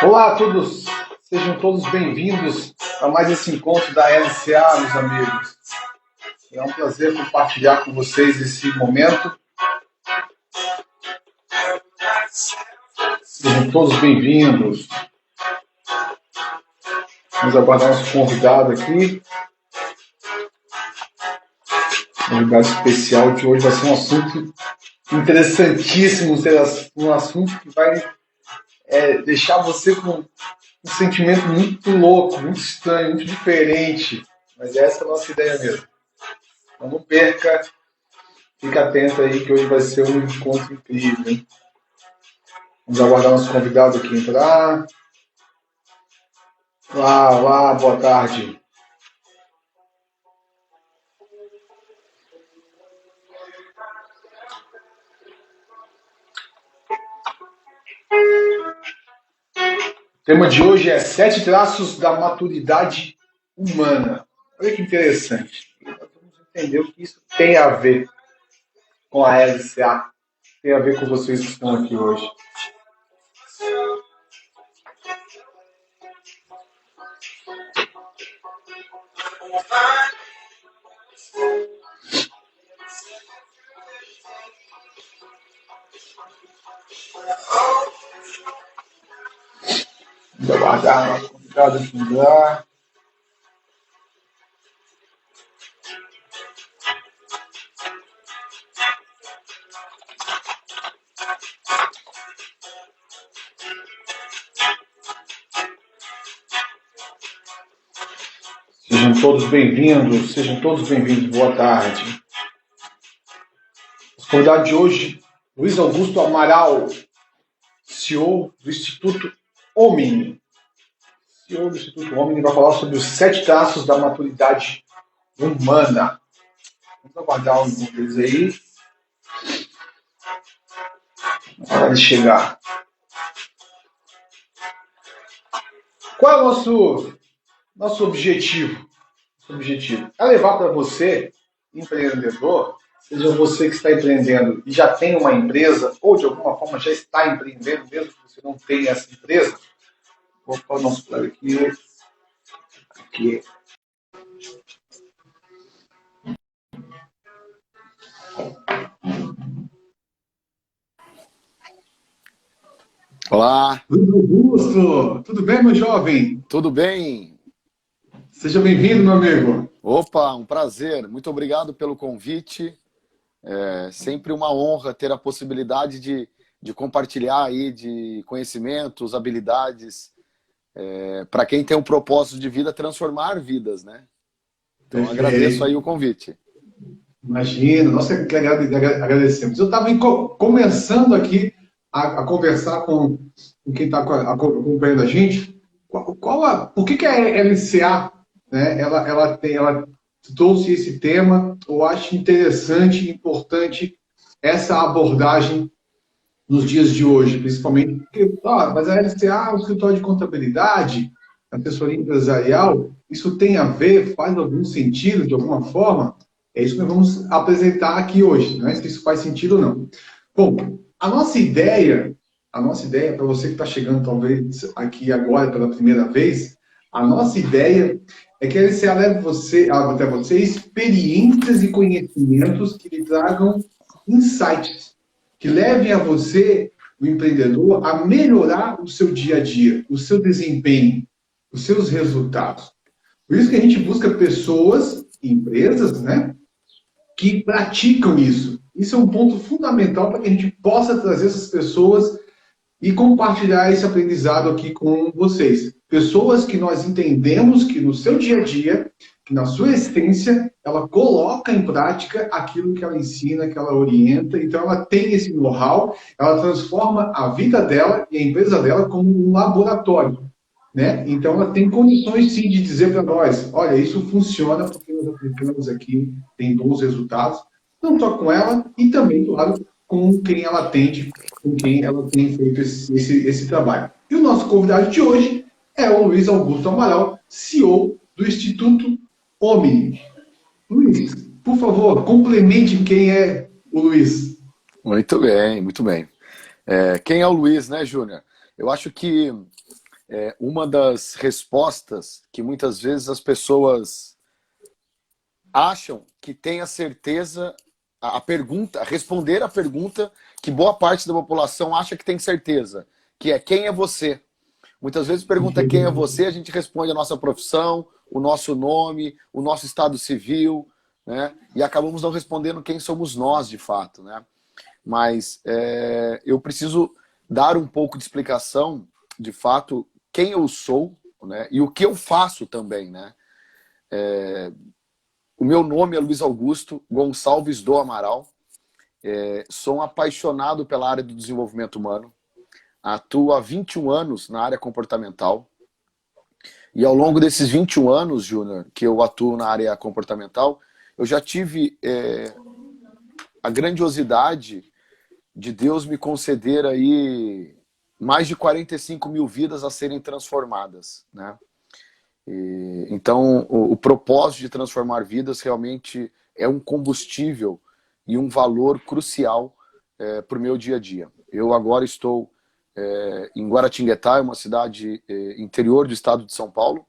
Olá a todos, sejam todos bem-vindos a mais esse encontro da LCA, meus amigos. É um prazer compartilhar com vocês esse momento. Sejam todos bem-vindos. Vamos aguardar nosso convidado aqui. O convidado especial de hoje vai ser um assunto interessantíssimo, um assunto que vai deixar você com um sentimento muito louco, muito estranho, muito diferente. Mas essa é a nossa ideia mesmo. Então não perca, fica atento aí que hoje vai ser um encontro incrível, hein? Vamos aguardar nosso convidado aqui entrar. Olá, boa tarde. O tema de hoje é 7 traços da maturidade humana. Olha que interessante. Nós vamos entender o que isso tem a ver com a LCA, tem a ver com vocês que estão aqui hoje. Vamos aguardar nosso convidado aqui entrar. Sejam todos bem-vindos, boa tarde. O convidado de hoje, Luiz Augusto Amaral, CEO do Instituto Omni. CEO do Instituto Omni vai falar sobre os 7 traços da maturidade humana. Vamos aguardar um pouco deles aí. Hora de chegar. Qual é o nosso objetivo? Nosso objetivo é levar para você, empreendedor, seja você que está empreendendo e já tem uma empresa, ou de alguma forma já está empreendendo, mesmo que você não tenha essa empresa. Vou pôr o nosso plano aqui. Olá. Luiz Augusto, tudo bem, meu jovem? Tudo bem? Seja bem-vindo, meu amigo. Opa, um prazer. Muito obrigado pelo convite. É sempre uma honra ter a possibilidade de compartilhar aí de conhecimentos, habilidades, para quem tem um propósito de vida, transformar vidas, né? Então, agradeço aí o convite. Imagina, nós que agradecemos. Eu estava começando aqui a conversar com quem está acompanhando a gente. Por que a LCA, né, ela trouxe esse tema? Eu acho interessante e importante essa abordagem nos dias de hoje, principalmente porque, mas a LCA, o escritório de contabilidade, a assessoria empresarial, isso tem a ver, faz algum sentido de alguma forma? É isso que nós vamos apresentar aqui hoje, não é se isso faz sentido ou não. Bom, a nossa ideia, para você que está chegando talvez aqui agora pela primeira vez, a nossa ideia é que a LCA leve até você experiências e conhecimentos que lhe tragam insights, que levem a você, o empreendedor, a melhorar o seu dia a dia, o seu desempenho, os seus resultados. Por isso que a gente busca pessoas, empresas, né, que praticam isso. Isso é um ponto fundamental para que a gente possa trazer essas pessoas e compartilhar esse aprendizado aqui com vocês. Pessoas que nós entendemos que no seu dia a dia, que na sua essência, ela coloca em prática aquilo que ela ensina, que ela orienta. Então, ela tem esse know-how, ela transforma a vida dela e a empresa dela como um laboratório, né? Então, ela tem condições, sim, de dizer para nós, olha, isso funciona porque nós aplicamos aqui, tem bons resultados. Não só com ela e também, claro, com quem ela atende, com quem ela tem feito esse trabalho. E o nosso convidado de hoje é o Luiz Augusto Amaral, CEO do do Instituto Omni. Luiz, por favor, complemente quem é o Luiz. Muito bem, muito bem. Quem é o Luiz, né, Júnior? Eu acho que uma das respostas que muitas vezes as pessoas acham que tem a certeza, responder a pergunta que boa parte da população acha que tem certeza, que é quem é você? Muitas vezes pergunta quem é você, a gente responde a nossa profissão, o nosso nome, o nosso estado civil, né? E acabamos não respondendo quem somos nós, de fato, né? Mas eu preciso dar um pouco de explicação, de fato, quem eu sou, né? E o que eu faço também, né? O meu nome é Luiz Augusto Gonçalves do Amaral. Sou um apaixonado pela área do desenvolvimento humano. Atuo há 21 anos na área comportamental. E ao longo desses 21 anos, Júnior, que eu atuo na área comportamental, eu já tive a grandiosidade de Deus me conceder aí mais de 45 mil vidas a serem transformadas, né? Então, o propósito de transformar vidas realmente é um combustível e um valor crucial para o meu dia a dia. Eu agora estou em Guaratinguetá, uma cidade interior do estado de São Paulo.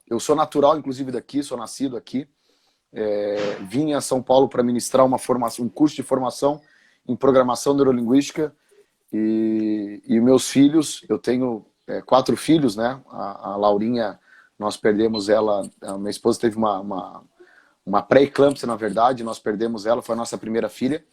Eu sou natural, inclusive, daqui, sou nascido aqui. Vim a São Paulo para ministrar um curso de formação em programação neurolinguística. E meus filhos, eu tenho 4 filhos, né? A Laurinha, nós perdemos ela, a minha esposa teve uma pré-eclâmpsia, na verdade, nós perdemos ela, foi a nossa primeira filha.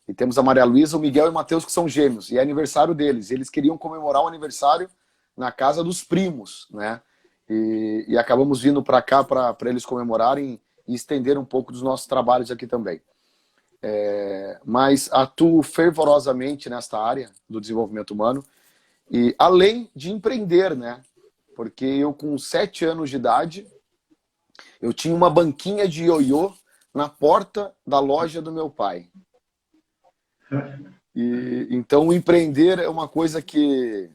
E temos a Maria Luísa, o Miguel e o Matheus, que são gêmeos, e é aniversário deles. Eles queriam comemorar o aniversário na casa dos primos, né? E acabamos vindo para cá para eles comemorarem e estender um pouco dos nossos trabalhos aqui também. Mas atuo fervorosamente nesta área do desenvolvimento humano, e além de empreender, né? Porque eu, com 7 anos de idade, eu tinha uma banquinha de ioiô na porta da loja do meu pai. Então, o empreender é uma coisa que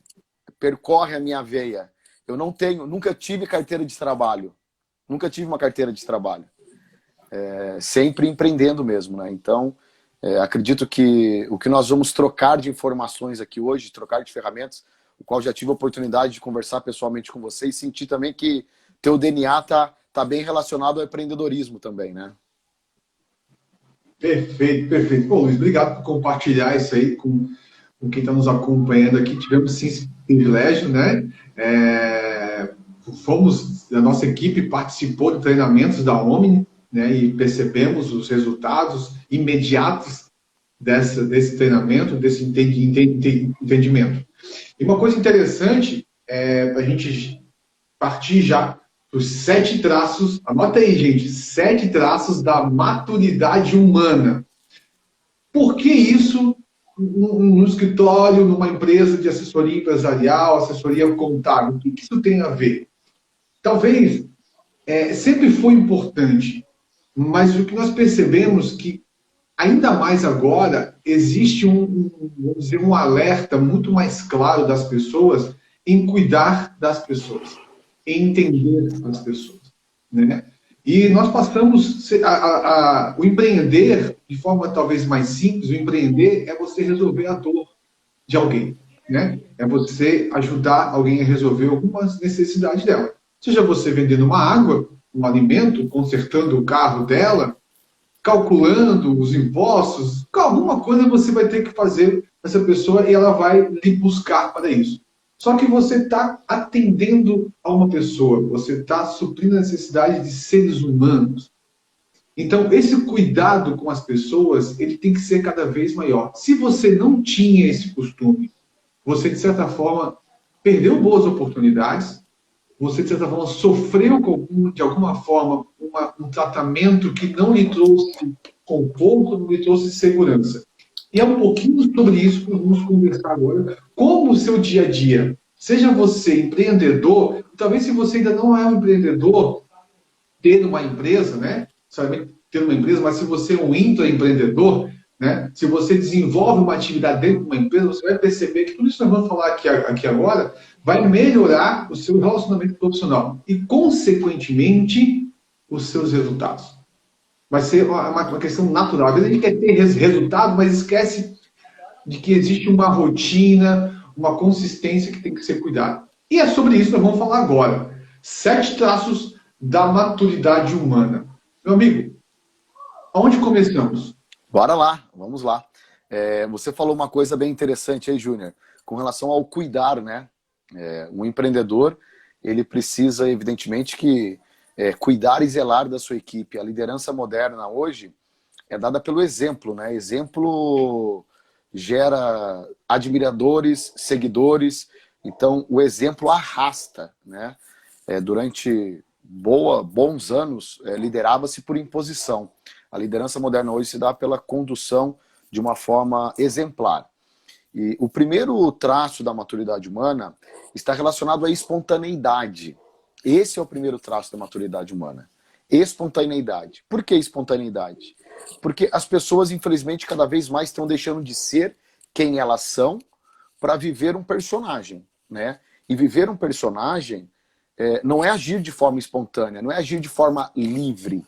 percorre a minha veia. Eu nunca tive carteira de trabalho. Nunca tive uma carteira de trabalho. Sempre empreendendo mesmo, né? Então, acredito que o que nós vamos trocar de informações aqui hoje, trocar de ferramentas, o qual já tive a oportunidade de conversar pessoalmente com você e sentir também que teu DNA tá bem relacionado ao empreendedorismo também, né? Perfeito, perfeito. Pô, Luiz, obrigado por compartilhar isso aí com quem está nos acompanhando aqui. Tivemos sim esse privilégio, né? A nossa equipe participou de treinamentos da Omni, né? E percebemos os resultados imediatos desse treinamento, desse entendimento. E uma coisa interessante para a gente partir já os 7 traços, anota aí, gente, 7 traços da maturidade humana. Por que isso no escritório, numa empresa de assessoria empresarial, assessoria contábil? O que isso tem a ver? Talvez sempre foi importante, mas o que nós percebemos que, ainda mais agora, existe vamos dizer, um alerta muito mais claro das pessoas em cuidar das pessoas, em entender as pessoas, né? E nós passamos o empreender, de forma talvez mais simples, o empreender é você resolver a dor de alguém, né? É você ajudar alguém a resolver algumas necessidades dela. Seja você vendendo uma água, um alimento, consertando o carro dela, calculando os impostos, alguma coisa você vai ter que fazer essa pessoa e ela vai lhe buscar para isso. Só que você está atendendo a uma pessoa, você está suprindo a necessidade de seres humanos. Então, esse cuidado com as pessoas, ele tem que ser cada vez maior. Se você não tinha esse costume, você, de certa forma, perdeu boas oportunidades, você, de certa forma, sofreu de alguma forma um tratamento que não lhe trouxe conforto, não lhe trouxe segurança. E é um pouquinho sobre isso que vamos conversar agora. Como o seu dia a dia, seja você empreendedor, talvez se você ainda não é um empreendedor, ter uma empresa, né? Sabe, ter uma empresa, mas se você é um intraempreendedor, né? Se você desenvolve uma atividade dentro de uma empresa, você vai perceber que tudo isso que nós vamos falar aqui agora vai melhorar o seu relacionamento profissional e, consequentemente, os seus resultados. Vai ser uma questão natural. Às vezes a gente quer ter resultado, mas esquece de que existe uma rotina, uma consistência que tem que ser cuidada. E é sobre isso que nós vamos falar agora. 7 traços da maturidade humana. Meu amigo, aonde começamos? Bora lá, vamos lá. Você falou uma coisa bem interessante aí, Júnior, com relação ao cuidar, né? Um empreendedor, ele precisa, evidentemente, que cuidar e zelar da sua equipe. A liderança moderna hoje é dada pelo exemplo, né? Exemplo gera admiradores, seguidores. Então, o exemplo arrasta, né? Durante bons anos, liderava-se por imposição. A liderança moderna hoje se dá pela condução de uma forma exemplar. E o primeiro traço da maturidade humana está relacionado à espontaneidade. Esse é o primeiro traço da maturidade humana. Espontaneidade. Por que espontaneidade? Porque as pessoas, infelizmente, cada vez mais estão deixando de ser quem elas são para viver um personagem, né? E viver um personagem não é agir de forma espontânea, não é agir de forma livre.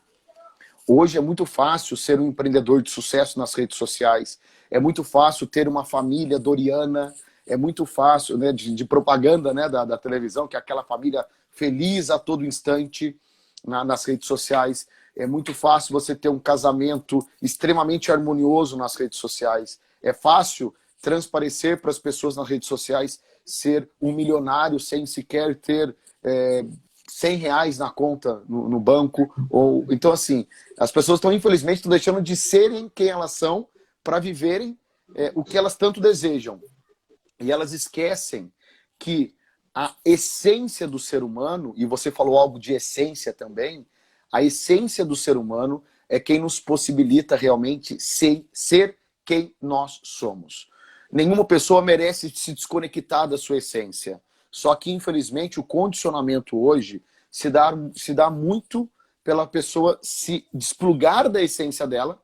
Hoje é muito fácil ser um empreendedor de sucesso nas redes sociais, é muito fácil ter uma família doriana, é muito fácil, né, de propaganda, né, da televisão, que é aquela família feliz a todo instante nas redes sociais. É muito fácil você ter um casamento extremamente harmonioso nas redes sociais. É fácil transparecer para as pessoas nas redes sociais ser um milionário sem sequer ter R$ 100 na conta no banco. Então, assim, as pessoas estão, infelizmente, estão deixando de serem quem elas são para viverem o que elas tanto desejam. E elas esquecem que a essência do ser humano, e você falou algo de essência também, a essência do ser humano é quem nos possibilita realmente ser quem nós somos. Nenhuma pessoa merece se desconectar da sua essência. Só que, infelizmente, o condicionamento hoje se dá muito pela pessoa se desplugar da essência dela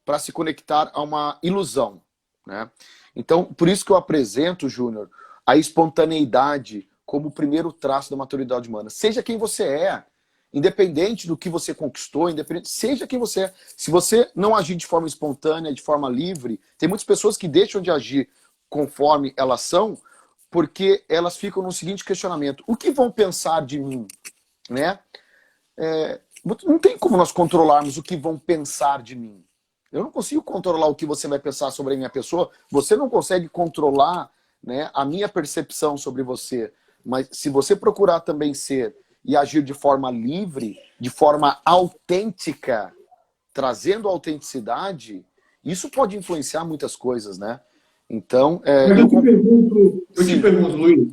para se conectar a uma ilusão, né? Então, por isso que eu apresento, Júnior, a espontaneidade como o primeiro traço da maturidade humana. Seja quem você é, independente do que você conquistou, seja quem você é. Se você não agir de forma espontânea, de forma livre, tem muitas pessoas que deixam de agir conforme elas são, porque elas ficam no seguinte questionamento: o que vão pensar de mim? Né? Não tem como nós controlarmos o que vão pensar de mim. Eu não consigo controlar o que você vai pensar sobre a minha pessoa, você não consegue controlar, né, a minha percepção sobre você. Mas se você procurar também ser e agir de forma livre, de forma autêntica, trazendo autenticidade, isso pode influenciar muitas coisas, né? Então, Mas eu te pergunto, Luiz,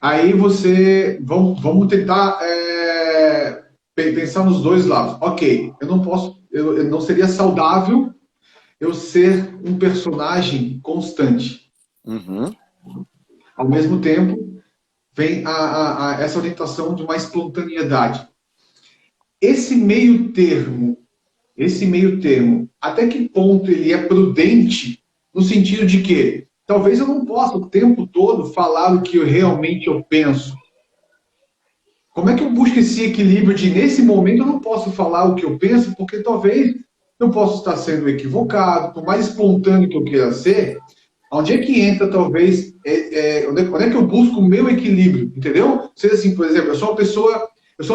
aí vamos tentar pensar nos dois lados. Ok, eu não seria saudável eu ser um personagem constante. Uhum. Ao mesmo tempo, vem essa orientação de uma espontaneidade. Esse meio termo, até que ponto ele é prudente no sentido de que talvez eu não possa o tempo todo falar o que realmente eu penso. Como é que eu busco esse equilíbrio de, nesse momento, eu não posso falar o que eu penso, porque talvez eu possa estar sendo equivocado, por mais espontâneo que eu queira ser, onde é que entra, talvez, onde é que eu busco o meu equilíbrio, entendeu? Seja assim, por exemplo, eu sou uma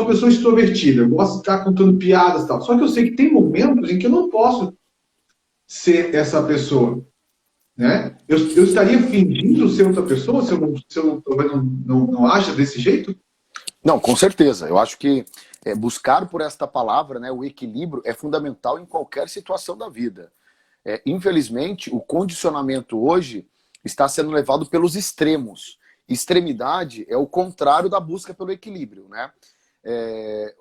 pessoa extrovertida, eu gosto de estar contando piadas e tal, só que eu sei que tem momentos em que eu não posso ser essa pessoa, né? Eu estaria fingindo ser outra pessoa se eu talvez não acha desse jeito? Não, com certeza. Eu acho que buscar por esta palavra, né, o equilíbrio, é fundamental em qualquer situação da vida. Infelizmente, o condicionamento hoje está sendo levado pelos extremos. Extremidade é o contrário da busca pelo equilíbrio, né?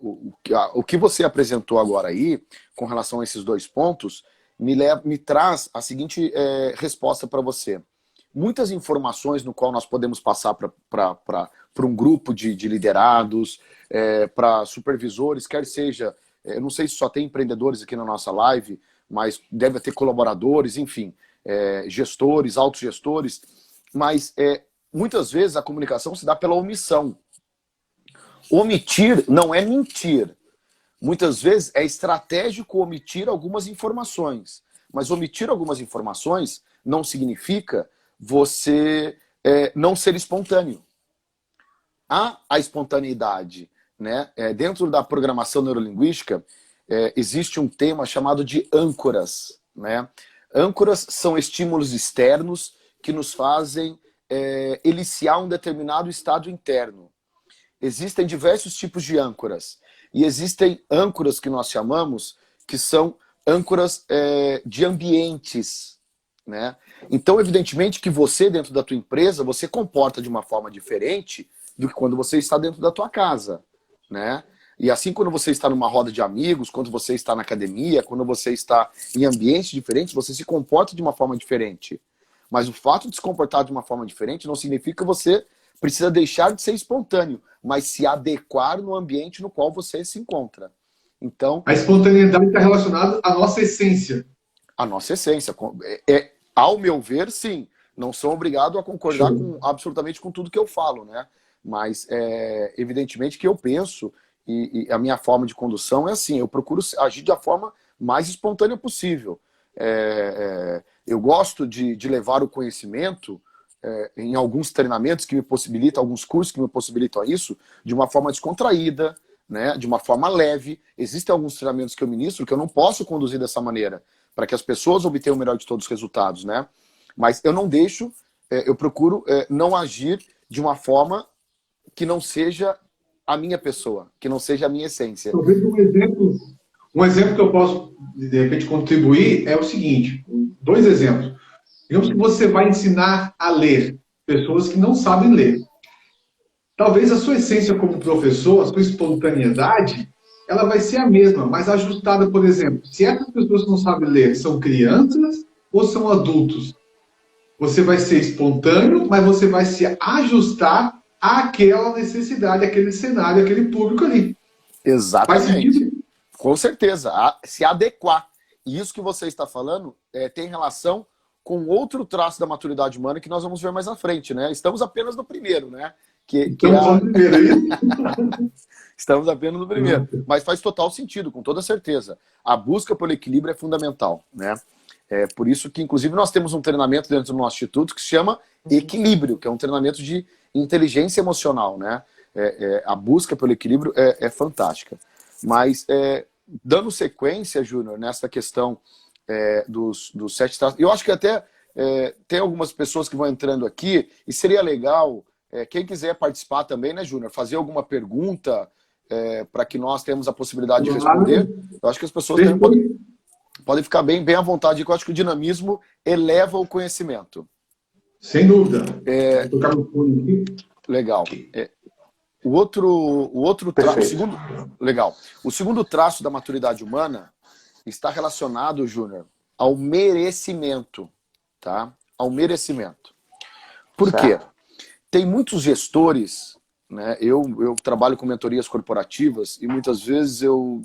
O que você apresentou agora aí, com relação a esses dois pontos, me traz a seguinte resposta para você. Muitas informações no qual nós podemos passar para um grupo de liderados, para supervisores, quer seja, eu não sei se só tem empreendedores aqui na nossa live, mas deve ter colaboradores, enfim, gestores, autogestores, mas muitas vezes a comunicação se dá pela omissão. Omitir não é mentir. Muitas vezes é estratégico omitir algumas informações, mas omitir algumas informações não significa você não ser espontâneo. Há a espontaneidade, né? Dentro da programação neurolinguística, existe um tema chamado de âncoras, né? Âncoras são estímulos externos que nos fazem eliciar um determinado estado interno. Existem diversos tipos de âncoras. E existem âncoras que nós chamamos, que são âncoras de ambientes, né? Então, evidentemente que você, dentro da tua empresa, você comporta de uma forma diferente do que quando você está dentro da tua casa, né? E assim, quando você está numa roda de amigos, quando você está na academia, quando você está em ambientes diferentes, você se comporta de uma forma diferente. Mas o fato de se comportar de uma forma diferente não significa que você precisa deixar de ser espontâneo, mas se adequar no ambiente no qual você se encontra. Então, a espontaneidade está relacionada à nossa essência. A nossa essência. Ao meu ver, sim. Não sou obrigado a concordar absolutamente com tudo que eu falo, né? Mas, evidentemente, que eu penso, e a minha forma de condução é assim, eu procuro agir da forma mais espontânea possível. Eu gosto de levar o conhecimento em alguns treinamentos que me possibilitam, alguns cursos que me possibilitam isso, de uma forma descontraída, né, de uma forma leve. Existem alguns treinamentos que eu ministro que eu não posso conduzir dessa maneira, para que as pessoas obtenham o melhor de todos os resultados, né? Mas eu não deixo, eu procuro não agir de uma forma que não seja a minha pessoa, que não seja a minha essência. Talvez um exemplo que eu posso, de repente, contribuir é o seguinte, 2 exemplos. Digamos que você vai ensinar a ler pessoas que não sabem ler. Talvez a sua essência como professor, a sua espontaneidade, ela vai ser a mesma, mas ajustada, por exemplo, se essas pessoas que não sabem ler são crianças ou são adultos. Você vai ser espontâneo, mas você vai se ajustar àquela necessidade, àquele cenário, àquele público ali. Faz Exatamente. sentido? Com certeza. Se adequar. E isso que você está falando tem relação com outro traço da maturidade humana que nós vamos ver mais à frente, né? Estamos apenas no primeiro, né? Estamos no primeiro, é isso? Estamos apenas no primeiro. Mas faz total sentido, com toda certeza. A busca pelo equilíbrio é fundamental, né? Por isso que, inclusive, nós temos um treinamento dentro do nosso instituto que se chama Equilíbrio, que é um treinamento de inteligência emocional, né? A busca pelo equilíbrio é fantástica. Mas, dando sequência, Júnior, nessa questão dos 7 traços, eu acho que até tem algumas pessoas que vão entrando aqui, e seria legal, quem quiser participar também, né, Júnior, fazer alguma pergunta para que nós tenhamos a possibilidade de responder. Eu acho que as pessoas também podem ficar bem à vontade, que eu acho que o dinamismo eleva o conhecimento. Sem dúvida. Vou tocar no fone aqui. Legal. O outro traço, legal. O segundo traço da maturidade humana está relacionado, Júnior, ao merecimento, tá? Ao merecimento. Por quê? Tem muitos gestores, né? Eu trabalho com mentorias corporativas e muitas vezes eu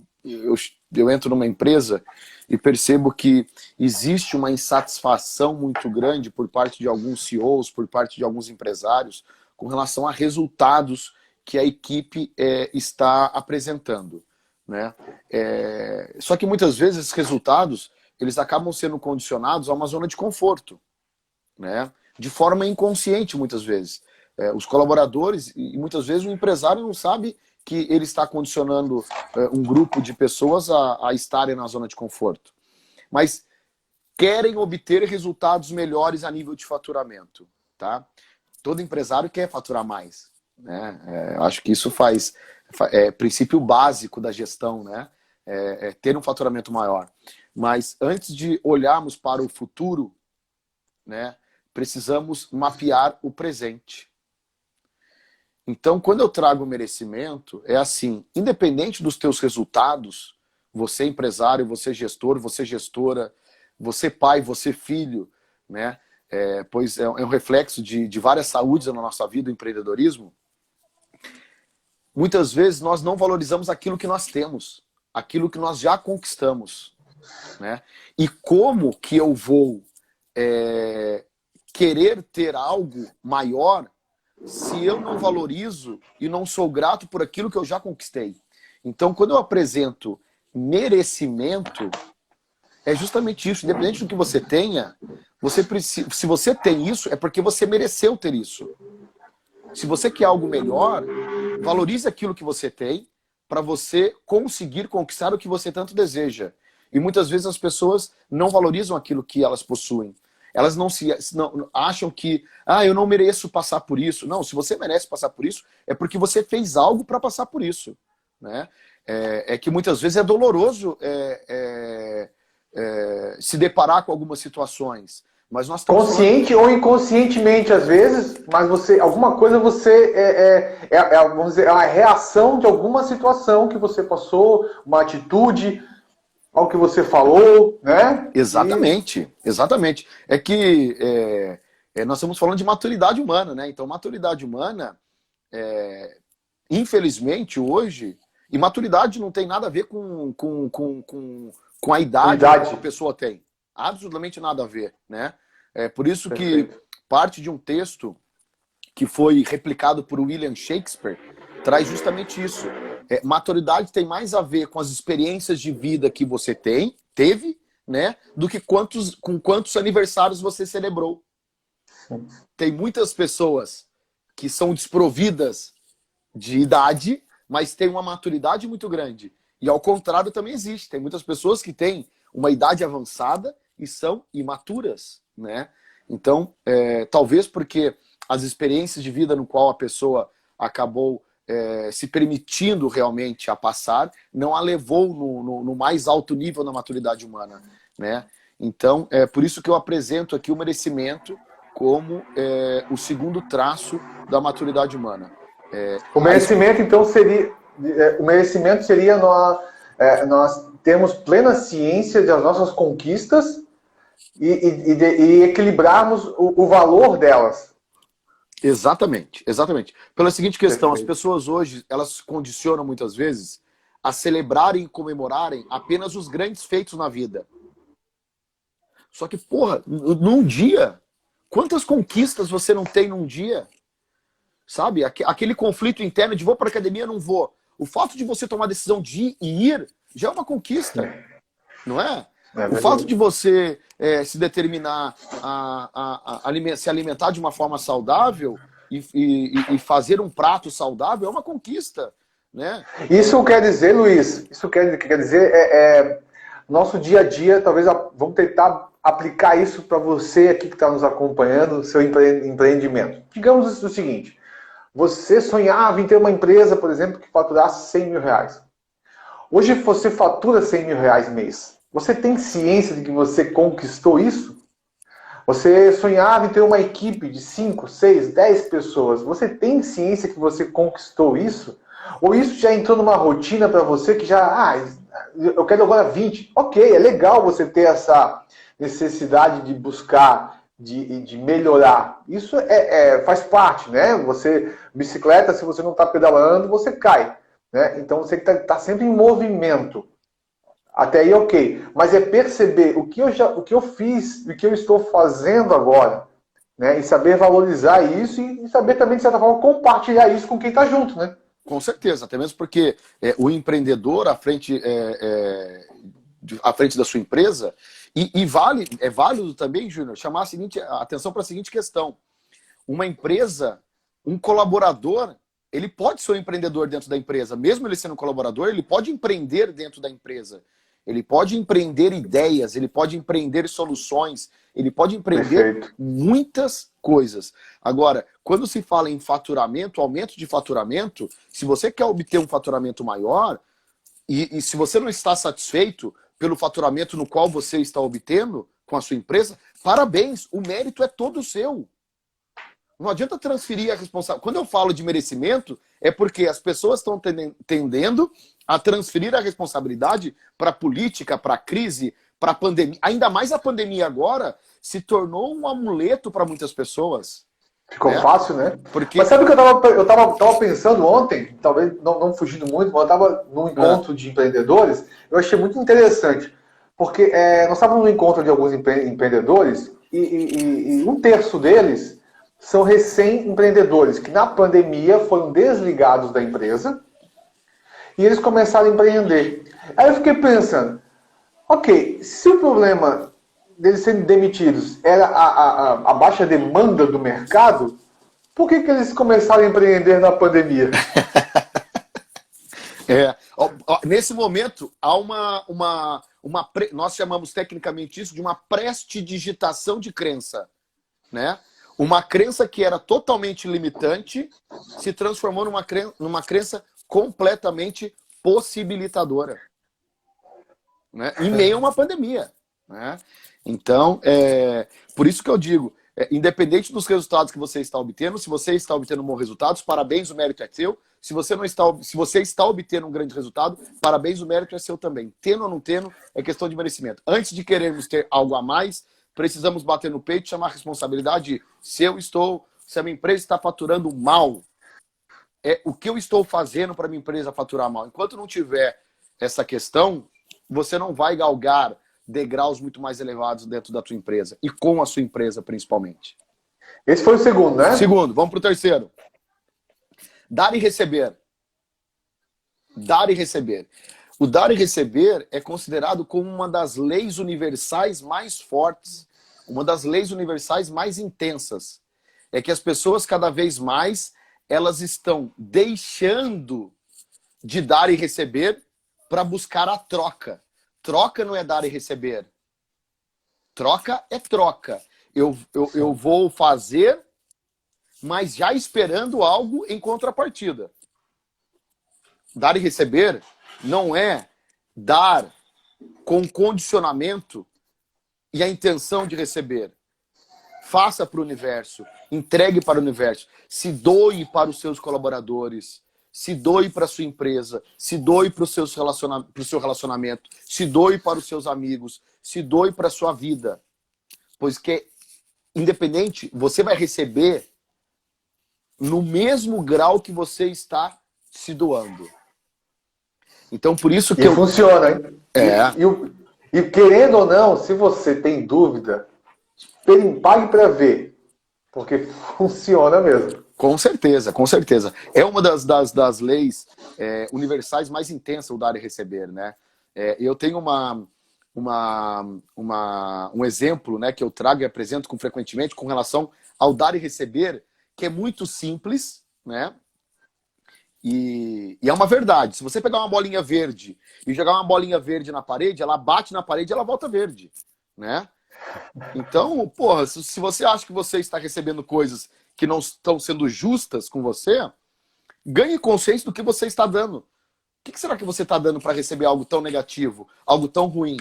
entro numa empresa e percebo que existe uma insatisfação muito grande por parte de alguns CEOs, por parte de alguns empresários, com relação a resultados que a equipe está apresentando, né? Só que muitas vezes esses resultados eles acabam sendo condicionados a uma zona de conforto, né? De forma inconsciente muitas vezes. Os colaboradores e muitas vezes o empresário não sabe que ele está condicionando um grupo de pessoas a estarem na zona de conforto. Mas querem obter resultados melhores a nível de faturamento, tá? Todo empresário quer faturar mais, né? Acho que isso é princípio básico da gestão, né? Ter um faturamento maior. Mas antes de olharmos para o futuro, né, precisamos mapear o presente. Então, quando eu trago o merecimento, é assim, independente dos teus resultados, você empresário, você gestor, você gestora, você pai, você filho, né? Pois é um reflexo de várias saúdes na nossa vida, o empreendedorismo. Muitas vezes nós não valorizamos aquilo que nós temos, aquilo que nós já conquistamos. né? E como que eu vou querer ter algo maior se eu não valorizo e não sou grato por aquilo que eu já conquistei? Então, quando eu apresento merecimento, é justamente isso. Independente do que você tenha, você precisa, se você tem isso, é porque você mereceu ter isso. Se você quer algo melhor, valorize aquilo que você tem para você conseguir conquistar o que você tanto deseja. E muitas vezes as pessoas não valorizam aquilo que elas possuem. Elas não acham que, eu não mereço passar por isso. Não, se você merece passar por isso, é porque você fez algo para passar por isso, né? Que muitas vezes é doloroso se deparar com algumas situações. Mas nós estamos consciente ou inconscientemente, às vezes, mas alguma coisa vamos dizer, é uma reação de alguma situação que você passou, uma atitude, algo que você falou, né? Exatamente, exatamente. É que nós estamos falando de maturidade humana, né? Então, maturidade humana, infelizmente, hoje, e maturidade não tem nada a ver com a idade que uma pessoa tem. Absolutamente nada a ver, né? É por isso que parte de um texto que foi replicado por William Shakespeare traz justamente isso. Maturidade tem mais a ver com as experiências de vida que você teve, né, do que com quantos aniversários você celebrou. Tem muitas pessoas que são desprovidas de idade, mas têm uma maturidade muito grande. E ao contrário também existe. Tem muitas pessoas que têm uma idade avançada e são imaturas, né? Então, talvez porque as experiências de vida no qual a pessoa acabou se permitindo realmente a passar, não a levou no mais alto nível da maturidade humana, né? Então, é por isso que eu apresento aqui o merecimento como o segundo traço da maturidade humana. O merecimento, então, seria nós termos plena ciência das nossas conquistas e equilibrarmos o valor delas. Exatamente, exatamente. Pela seguinte questão, Perfeito. As pessoas hoje, elas condicionam muitas vezes a celebrarem e comemorarem apenas os grandes feitos na vida. Só que, porra, num dia, quantas conquistas você não tem num dia? Sabe? Aquele conflito interno de vou para academia, não vou. O fato de você tomar a decisão de ir já é uma conquista, não é? O fato de você se determinar a se alimentar de uma forma saudável e fazer um prato saudável é uma conquista, né? Isso quer dizer, Luiz, nosso dia a dia, talvez vamos tentar aplicar isso para você aqui que está nos acompanhando, seu empreendimento. Digamos o seguinte, você sonhava em ter uma empresa, por exemplo, que faturasse 100 mil reais. Hoje você fatura 100 mil reais mês. Você tem ciência de que você conquistou isso? Você sonhava em ter uma equipe de 5, 6, 10 pessoas. Você tem ciência que você conquistou isso? Ou isso já entrou numa rotina para você que eu quero agora 20. Ok, é legal você ter essa necessidade de buscar, de melhorar. Isso faz parte, né? Bicicleta, se você não está pedalando, você cai. Né? Então você está sempre em movimento. Até aí, ok. Mas é perceber o que eu fiz, o que eu estou fazendo agora. Né? E saber valorizar isso e saber também, de certa forma, compartilhar isso com quem está junto. Né? Com certeza, até mesmo porque o empreendedor à frente da sua empresa, é válido também, Júnior, chamar a atenção para a seguinte questão. Uma empresa, um colaborador, ele pode ser um empreendedor dentro da empresa. Mesmo ele sendo um colaborador, ele pode empreender dentro da empresa. Ele pode empreender ideias, ele pode empreender soluções, ele pode empreender muitas coisas. Agora, quando se fala em faturamento, aumento de faturamento, se você quer obter um faturamento maior, e se você não está satisfeito pelo faturamento no qual você está obtendo com a sua empresa, parabéns, o mérito é todo seu. Não adianta transferir a responsabilidade. Quando eu falo de merecimento, é porque as pessoas estão tendendo a transferir a responsabilidade para a política, para a crise, para a pandemia. Ainda mais a pandemia agora se tornou um amuleto para muitas pessoas. Ficou fácil, né? Porque... Mas sabe o que eu tava pensando ontem? Talvez não fugindo muito, mas eu estava num encontro de empreendedores. Eu achei muito interessante. Porque nós estávamos no encontro de alguns empreendedores e um terço deles são recém-empreendedores que na pandemia foram desligados da empresa e eles começaram a empreender. Aí eu fiquei pensando, ok, se o problema deles serem demitidos era a baixa demanda do mercado, por que eles começaram a empreender na pandemia? Nesse momento, há nós chamamos tecnicamente isso de uma prestidigitação de crença, né? Uma crença que era totalmente limitante se transformou numa crença completamente possibilitadora, né? Em meio a uma pandemia, né? Então, por isso que eu digo, independente dos resultados que você está obtendo, se você está obtendo bons resultados, parabéns, o mérito é seu. Se você está obtendo um grande resultado, parabéns, o mérito é seu também. Tendo ou não tendo, é questão de merecimento. Antes de querermos ter algo a mais, precisamos bater no peito e chamar a responsabilidade de se a minha empresa está faturando mal, o que eu estou fazendo para a minha empresa faturar mal. Enquanto não tiver essa questão, você não vai galgar degraus muito mais elevados dentro da tua empresa e com a sua empresa principalmente. Esse foi o segundo, né? Segundo, vamos para o terceiro. Dar e receber. Dar e receber. O dar e receber é considerado como uma das leis universais mais fortes, uma das leis universais mais intensas. É que as pessoas cada vez mais elas estão deixando de dar e receber para buscar a troca. Troca não é dar e receber. Troca é troca. Eu vou fazer, mas já esperando algo em contrapartida. Dar e receber não é dar com condicionamento e a intenção de receber. Faça para o universo, entregue para o universo, se doe para os seus colaboradores, se doe para a sua empresa, se doe para o seu relacionamento, se doe para os seus amigos, se doe para a sua vida. Pois que, independente, você vai receber no mesmo grau que você está se doando. Então, por isso que funciona, hein? E querendo ou não, se você tem dúvida, pague para ver. Porque funciona mesmo. Com certeza, com certeza. É uma das leis universais mais intensas, o dar e receber, né? Eu tenho um exemplo, né, que eu trago e apresento frequentemente com relação ao dar e receber, que é muito simples, né? E é uma verdade. Se você pegar uma bolinha verde e jogar uma bolinha verde na parede, ela bate na parede e ela volta verde, né? Então, porra, se você acha que você está recebendo coisas que não estão sendo justas com você, ganhe consciência do que você está dando. O que será que você está dando para receber algo tão negativo, algo tão ruim?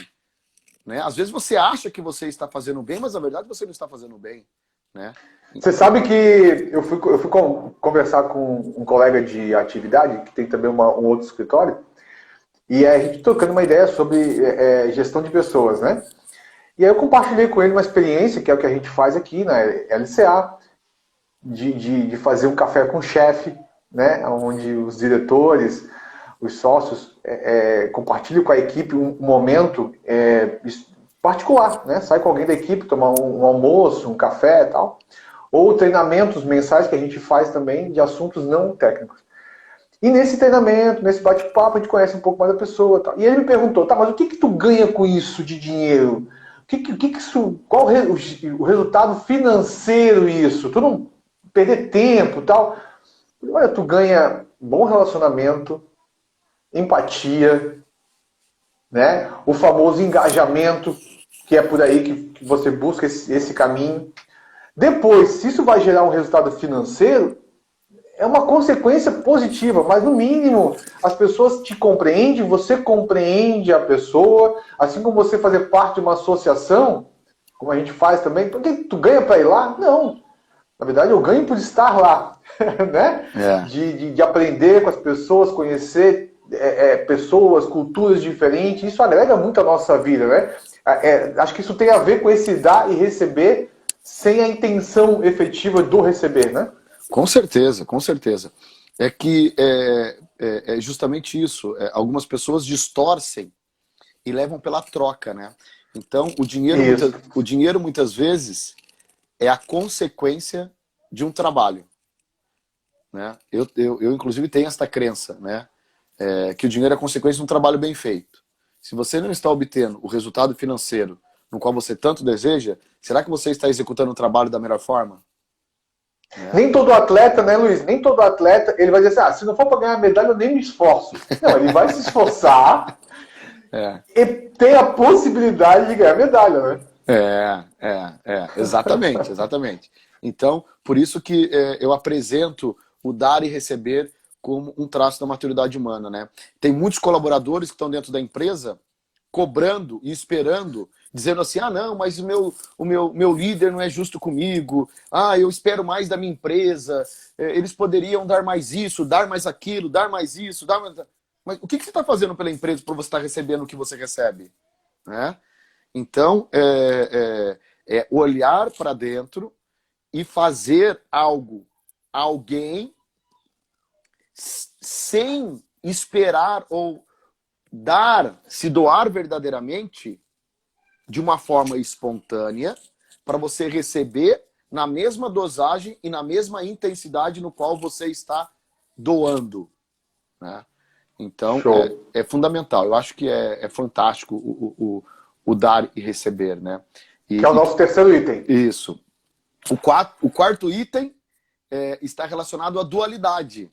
Né? Às vezes você acha que você está fazendo bem, mas na verdade você não está fazendo bem. Né? Você sabe que eu fui conversar com um colega de atividade, que tem também um outro escritório, e a gente trocando uma ideia sobre gestão de pessoas, né? E aí eu compartilhei com ele uma experiência, que é o que a gente faz aqui na LCA, de fazer um café com o chefe, né? Onde os diretores, os sócios compartilham com a equipe um momento particular, né? Sai com alguém da equipe, tomar um almoço, um café e tal. Ou treinamentos mensais que a gente faz também de assuntos não técnicos. E nesse treinamento, nesse bate-papo, a gente conhece um pouco mais da pessoa. Tal. E ele me perguntou, tá, mas o que tu ganha com isso de dinheiro? Qual o resultado financeiro isso? Tu não perder tempo e tal? Olha, tu ganha bom relacionamento, empatia, né? O famoso engajamento, que é por aí que você busca esse caminho. Depois, se isso vai gerar um resultado financeiro, é uma consequência positiva, mas no mínimo as pessoas te compreendem, você compreende a pessoa, assim como você fazer parte de uma associação, como a gente faz também. Por que tu ganha para ir lá? Não. Na verdade, eu ganho por estar lá, né? De aprender com as pessoas, conhecer pessoas, culturas diferentes. Isso agrega muito a nossa vida, né? Acho que isso tem a ver com esse dar e receber sem a intenção efetiva do receber, né? Com certeza, com certeza. É que é justamente isso. Algumas pessoas distorcem e levam pela troca, né? Então, o dinheiro muitas vezes é a consequência de um trabalho, né? Eu inclusive, tenho esta crença, né? Que o dinheiro é a consequência de um trabalho bem feito. Se você não está obtendo o resultado financeiro no qual você tanto deseja, será que você está executando o trabalho da melhor forma? Nem todo atleta, né, Luiz? Nem todo atleta, ele vai dizer assim, se não for para ganhar medalha, eu nem me esforço. Não, ele vai se esforçar e tem a possibilidade de ganhar medalha, né? Exatamente, exatamente. Então, por isso que eu apresento o dar e receber como um traço da maturidade humana, né? Tem muitos colaboradores que estão dentro da empresa cobrando e esperando, dizendo assim, não, mas o meu líder não é justo comigo, eu espero mais da minha empresa, eles poderiam dar mais isso, dar mais aquilo, dar mais isso, dar mais... Mas o que você está fazendo pela empresa para você estar recebendo o que você recebe? Né? Então, olhar para dentro e fazer alguém, sem esperar ou se doar verdadeiramente de uma forma espontânea para você receber na mesma dosagem e na mesma intensidade no qual você está doando, né? Então, é fundamental. Eu acho que é fantástico o dar e receber, né? Que é o nosso terceiro item. Isso. O quarto item está relacionado à dualidade.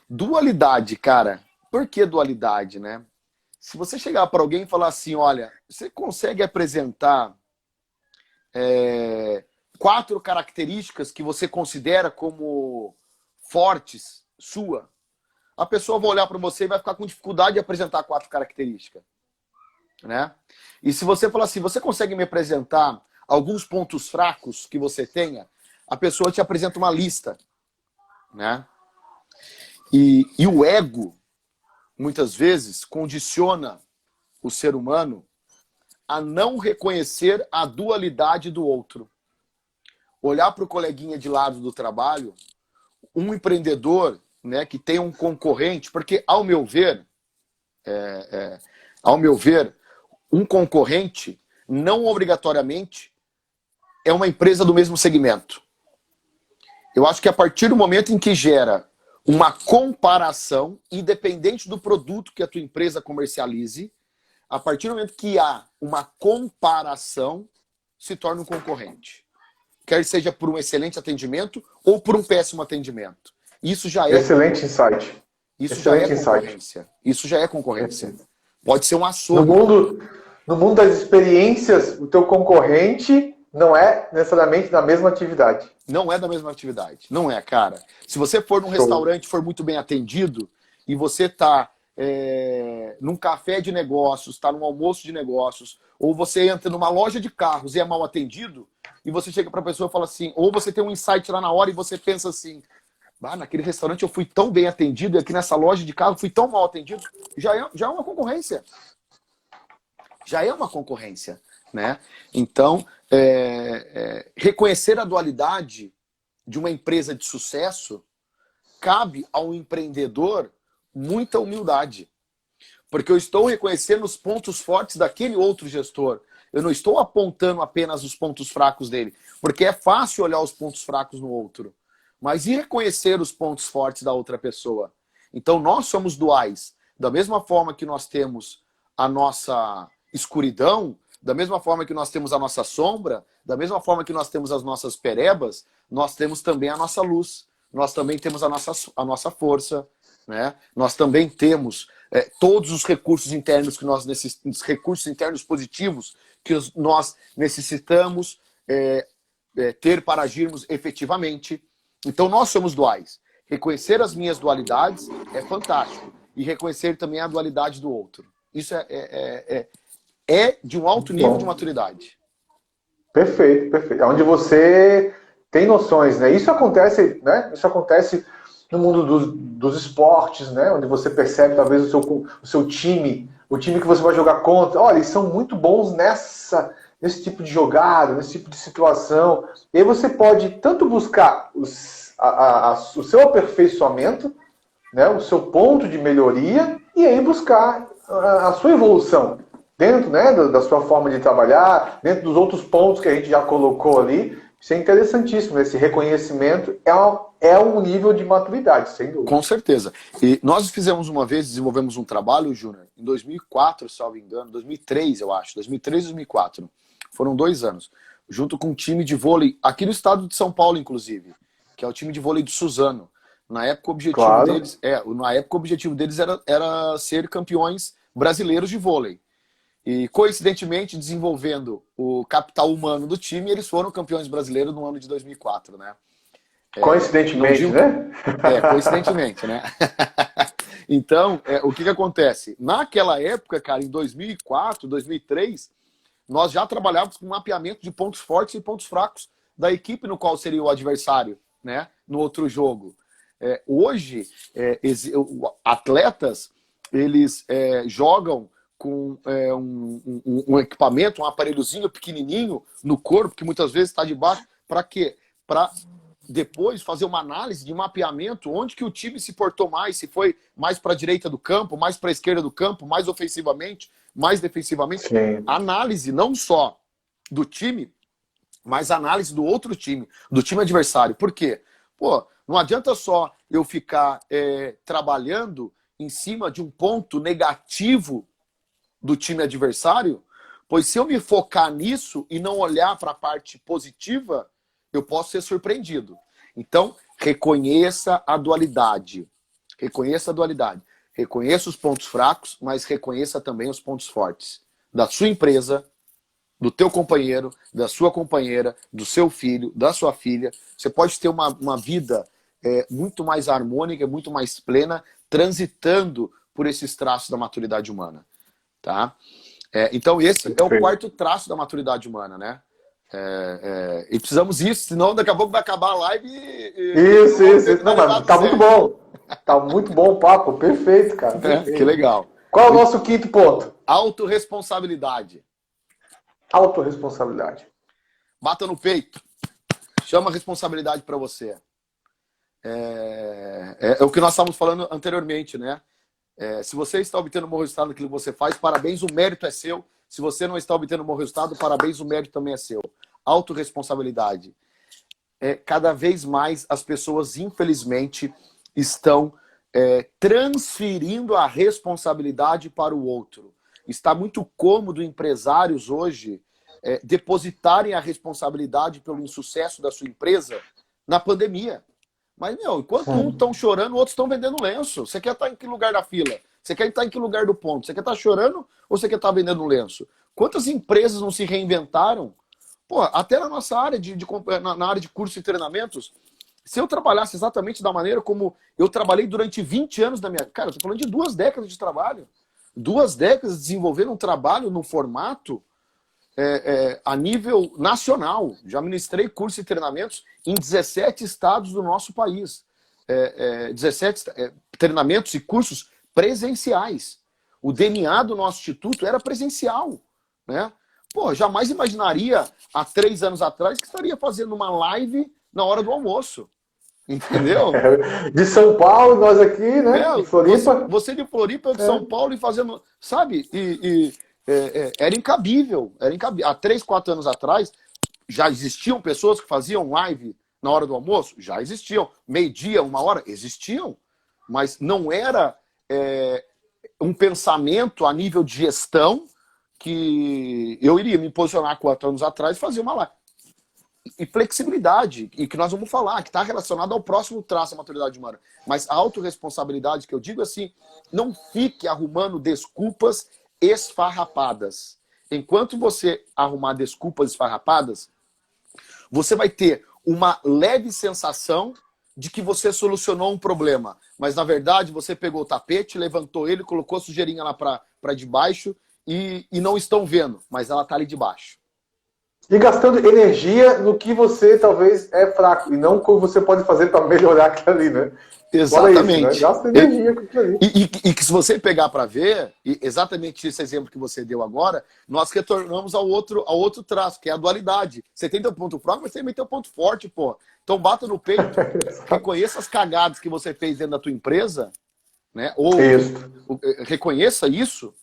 Dualidade, cara. Por que dualidade, né? Se você chegar para alguém e falar assim, olha, você consegue apresentar 4 características que você considera como fortes sua? A pessoa vai olhar para você e vai ficar com dificuldade de apresentar 4 características, né? E se você falar assim, você consegue me apresentar alguns pontos fracos que você tenha? A pessoa te apresenta uma lista, né? E o ego, muitas vezes, condiciona o ser humano a não reconhecer a dualidade do outro. Olhar para o coleguinha de lado do trabalho, um empreendedor, né, que tem um concorrente, porque, ao meu ver, um concorrente não obrigatoriamente é uma empresa do mesmo segmento. Eu acho que a partir do momento em que gera uma comparação, independente do produto que a tua empresa comercialize, a partir do momento que há uma comparação, se torna um concorrente. Quer seja por um excelente atendimento ou por um péssimo atendimento. Isso já é... Excelente insight. Isso já é concorrência. Isso já é concorrência. Pode ser um açougue. No mundo das experiências, o teu concorrente não é necessariamente da mesma atividade. Não é da mesma atividade. Não é, cara. Se você for num restaurante e for muito bem atendido, e você está num café de negócios, está num almoço de negócios, ou você entra numa loja de carros e é mal atendido, e você chega para a pessoa e fala assim, ou você tem um insight lá na hora e você pensa assim, naquele restaurante eu fui tão bem atendido, e aqui nessa loja de carro fui tão mal atendido, já é uma concorrência. Já é uma concorrência, né? Então, reconhecer a dualidade de uma empresa de sucesso cabe ao empreendedor muita humildade. Porque eu estou reconhecendo os pontos fortes daquele outro gestor. Eu não estou apontando apenas os pontos fracos dele. Porque é fácil olhar os pontos fracos no outro. Mas e reconhecer os pontos fortes da outra pessoa? Então nós somos duais. Da mesma forma que nós temos a nossa escuridão, da mesma forma que nós temos a nossa sombra, da mesma forma que nós temos as nossas perebas, nós temos também a nossa luz. Nós também temos a nossa força, né? Nós também temos todos os recursos internos que nós recursos internos positivos que nós necessitamos ter para agirmos efetivamente. Então nós somos duais. Reconhecer as minhas dualidades é fantástico. E reconhecer também a dualidade do outro. Isso é de um alto nível de maturidade. Perfeito, perfeito. É onde você tem noções, né? Isso acontece, né? Isso acontece no mundo dos esportes, né? Onde você percebe talvez o seu time, o time que você vai jogar contra. Olha, eles são muito bons nesse tipo de jogada, nesse tipo de situação. E aí você pode tanto buscar o seu aperfeiçoamento, né? O seu ponto de melhoria, e aí buscar a sua evolução dentro, né, da sua forma de trabalhar, dentro dos outros pontos que a gente já colocou ali. Isso é interessantíssimo. Esse reconhecimento é um nível de maturidade, sem dúvida. Com certeza. E nós fizemos uma vez, desenvolvemos um trabalho, Júnior, em 2004, salvo engano, 2003, eu acho, 2003 e 2004. Foram 2 anos. Junto com um time de vôlei, aqui no estado de São Paulo, inclusive, que é o time de vôlei do Suzano. Na época, o objetivo deles era ser campeões brasileiros de vôlei. E, coincidentemente, desenvolvendo o capital humano do time, eles foram campeões brasileiros no ano de 2004, né? Coincidentemente, né? Coincidentemente, né? Então, o que acontece? Naquela época, cara, em 2004, 2003, nós já trabalhávamos com mapeamento de pontos fortes e pontos fracos da equipe no qual seria o adversário, né? No outro jogo. Hoje, atletas, eles jogam com um equipamento, um aparelhozinho pequenininho no corpo, que muitas vezes está debaixo, para quê? Para depois fazer uma análise de mapeamento, onde que o time se portou mais, se foi mais para a direita do campo, mais para a esquerda do campo, mais ofensivamente, mais defensivamente. Sim. Análise não só do time, mas análise do outro time, do time adversário. Por quê? Pô, não adianta só eu ficar trabalhando em cima de um ponto negativo do time adversário, pois se eu me focar nisso e não olhar para a parte positiva, eu posso ser surpreendido. Então, reconheça a dualidade. Reconheça a dualidade. Reconheça os pontos fracos, mas reconheça também os pontos fortes da sua empresa, do teu companheiro, da sua companheira, do seu filho, da sua filha. Você pode ter uma vida muito mais harmônica, muito mais plena, transitando por esses traços da maturidade humana. Tá? Então esse é o 4º traço da maturidade humana, né? E precisamos disso, senão daqui a pouco vai acabar a live Isso. Não, mas tá muito bom. Tá muito bom o papo, perfeito, cara. Perfeito. Que legal. Qual é o nosso 5º ponto? Autorresponsabilidade. Autorresponsabilidade. Bata no peito. Chama a responsabilidade para você. É o que nós estávamos falando anteriormente, né? Se você está obtendo um bom resultado naquilo que você faz, parabéns, o mérito é seu. Se você não está obtendo um bom resultado, parabéns, o mérito também é seu. Autorresponsabilidade. Cada vez mais as pessoas, infelizmente, estão transferindo a responsabilidade para o outro. Está muito cômodo empresários hoje depositarem a responsabilidade pelo insucesso da sua empresa na pandemia. Mas, enquanto uns estão chorando, outros estão vendendo lenço. Você quer estar em que lugar da fila? Você quer estar em que lugar do ponto? Você quer estar chorando ou você quer estar vendendo lenço? Quantas empresas não se reinventaram? Pô, até na nossa área, na área de cursos e treinamentos, se eu trabalhasse exatamente da maneira como eu trabalhei durante 20 anos da minha... Cara, eu estou falando de 2 décadas de trabalho. 2 décadas desenvolvendo um trabalho no formato a nível nacional. Já ministrei cursos e treinamentos em 17 estados do nosso país. 17 treinamentos e cursos presenciais. O DNA do nosso instituto era presencial, né? Pô, jamais imaginaria há 3 anos atrás que estaria fazendo uma live na hora do almoço. Entendeu? De São Paulo, nós aqui, né? De Floripa. Você de Floripa, de São Paulo e fazendo... Sabe? Era incabível. Há 3, 4 anos atrás, já existiam pessoas que faziam live na hora do almoço? Já existiam. 12:00, 1h, existiam. Mas não era um pensamento a nível de gestão que eu iria me posicionar 4 anos atrás e fazer uma live. E flexibilidade, e que nós vamos falar, que está relacionado ao próximo traço da maturidade humana. Mas a autorresponsabilidade, que eu digo assim, não fique arrumando desculpas esfarrapadas. Enquanto você arrumar desculpas esfarrapadas, você vai ter uma leve sensação de que você solucionou um problema. Mas, na verdade, você pegou o tapete, levantou ele, colocou a sujeirinha lá para debaixo e não estão vendo, mas ela está ali debaixo. E gastando energia no que você talvez é fraco, e não o que você pode fazer para melhorar aquilo ali, né? Exatamente. Isso, né? Gasta energia com aquilo ali. E que se você pegar para ver, exatamente esse exemplo que você deu agora, nós retornamos ao outro traço, que é a dualidade. Você tem teu ponto fraco, mas você também tem teu ponto forte, pô. Então bata no peito, reconheça as cagadas que você fez dentro da tua empresa né? Ou Isso. reconheça isso,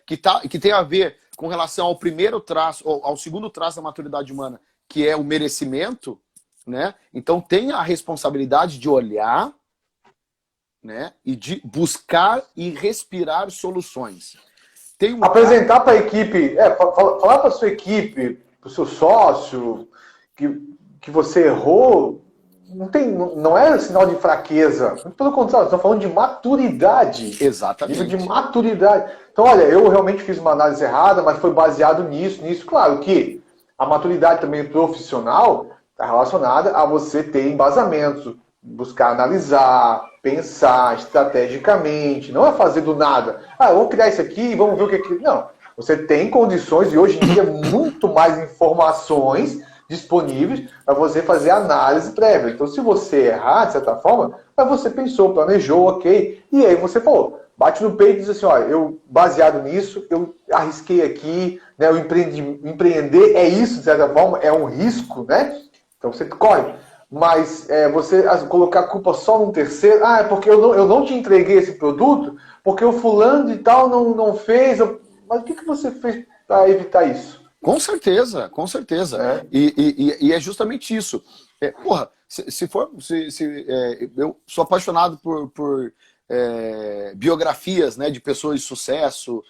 que tem a ver com relação ao primeiro traço, ou ao segundo traço da maturidade humana, que é o merecimento, né? Então tem a responsabilidade de olhar, né? E de buscar e respirar soluções. Tem um Apresentar para a equipe, falar para a sua equipe, para o seu sócio, que você errou, não é sinal de fraqueza. Pelo contrário, estamos falando de maturidade. Exatamente. Nível de maturidade. Então, olha, eu realmente fiz uma análise errada, mas foi baseado nisso. Claro que a maturidade também profissional está relacionada a você ter embasamentos, buscar analisar, pensar estrategicamente. Não é fazer do nada. Eu vou criar isso aqui e vamos ver o que é aquilo. Não. Você tem condições e hoje em dia muito mais informações disponíveis para você fazer análise prévia. Então, se você errar, de certa forma, mas você pensou, planejou, ok, e aí você falou, bate no peito e diz assim, olha, eu, baseado nisso, eu arrisquei aqui, né, empreender é isso, de certa forma, é um risco, né? Então, você corre. Mas você colocar a culpa só num terceiro, é porque eu não te entreguei esse produto, porque o fulano e tal não fez, mas o que você fez para evitar isso? Com certeza, com certeza. É. E é justamente isso. Eu sou apaixonado por biografias, né, de pessoas de sucesso,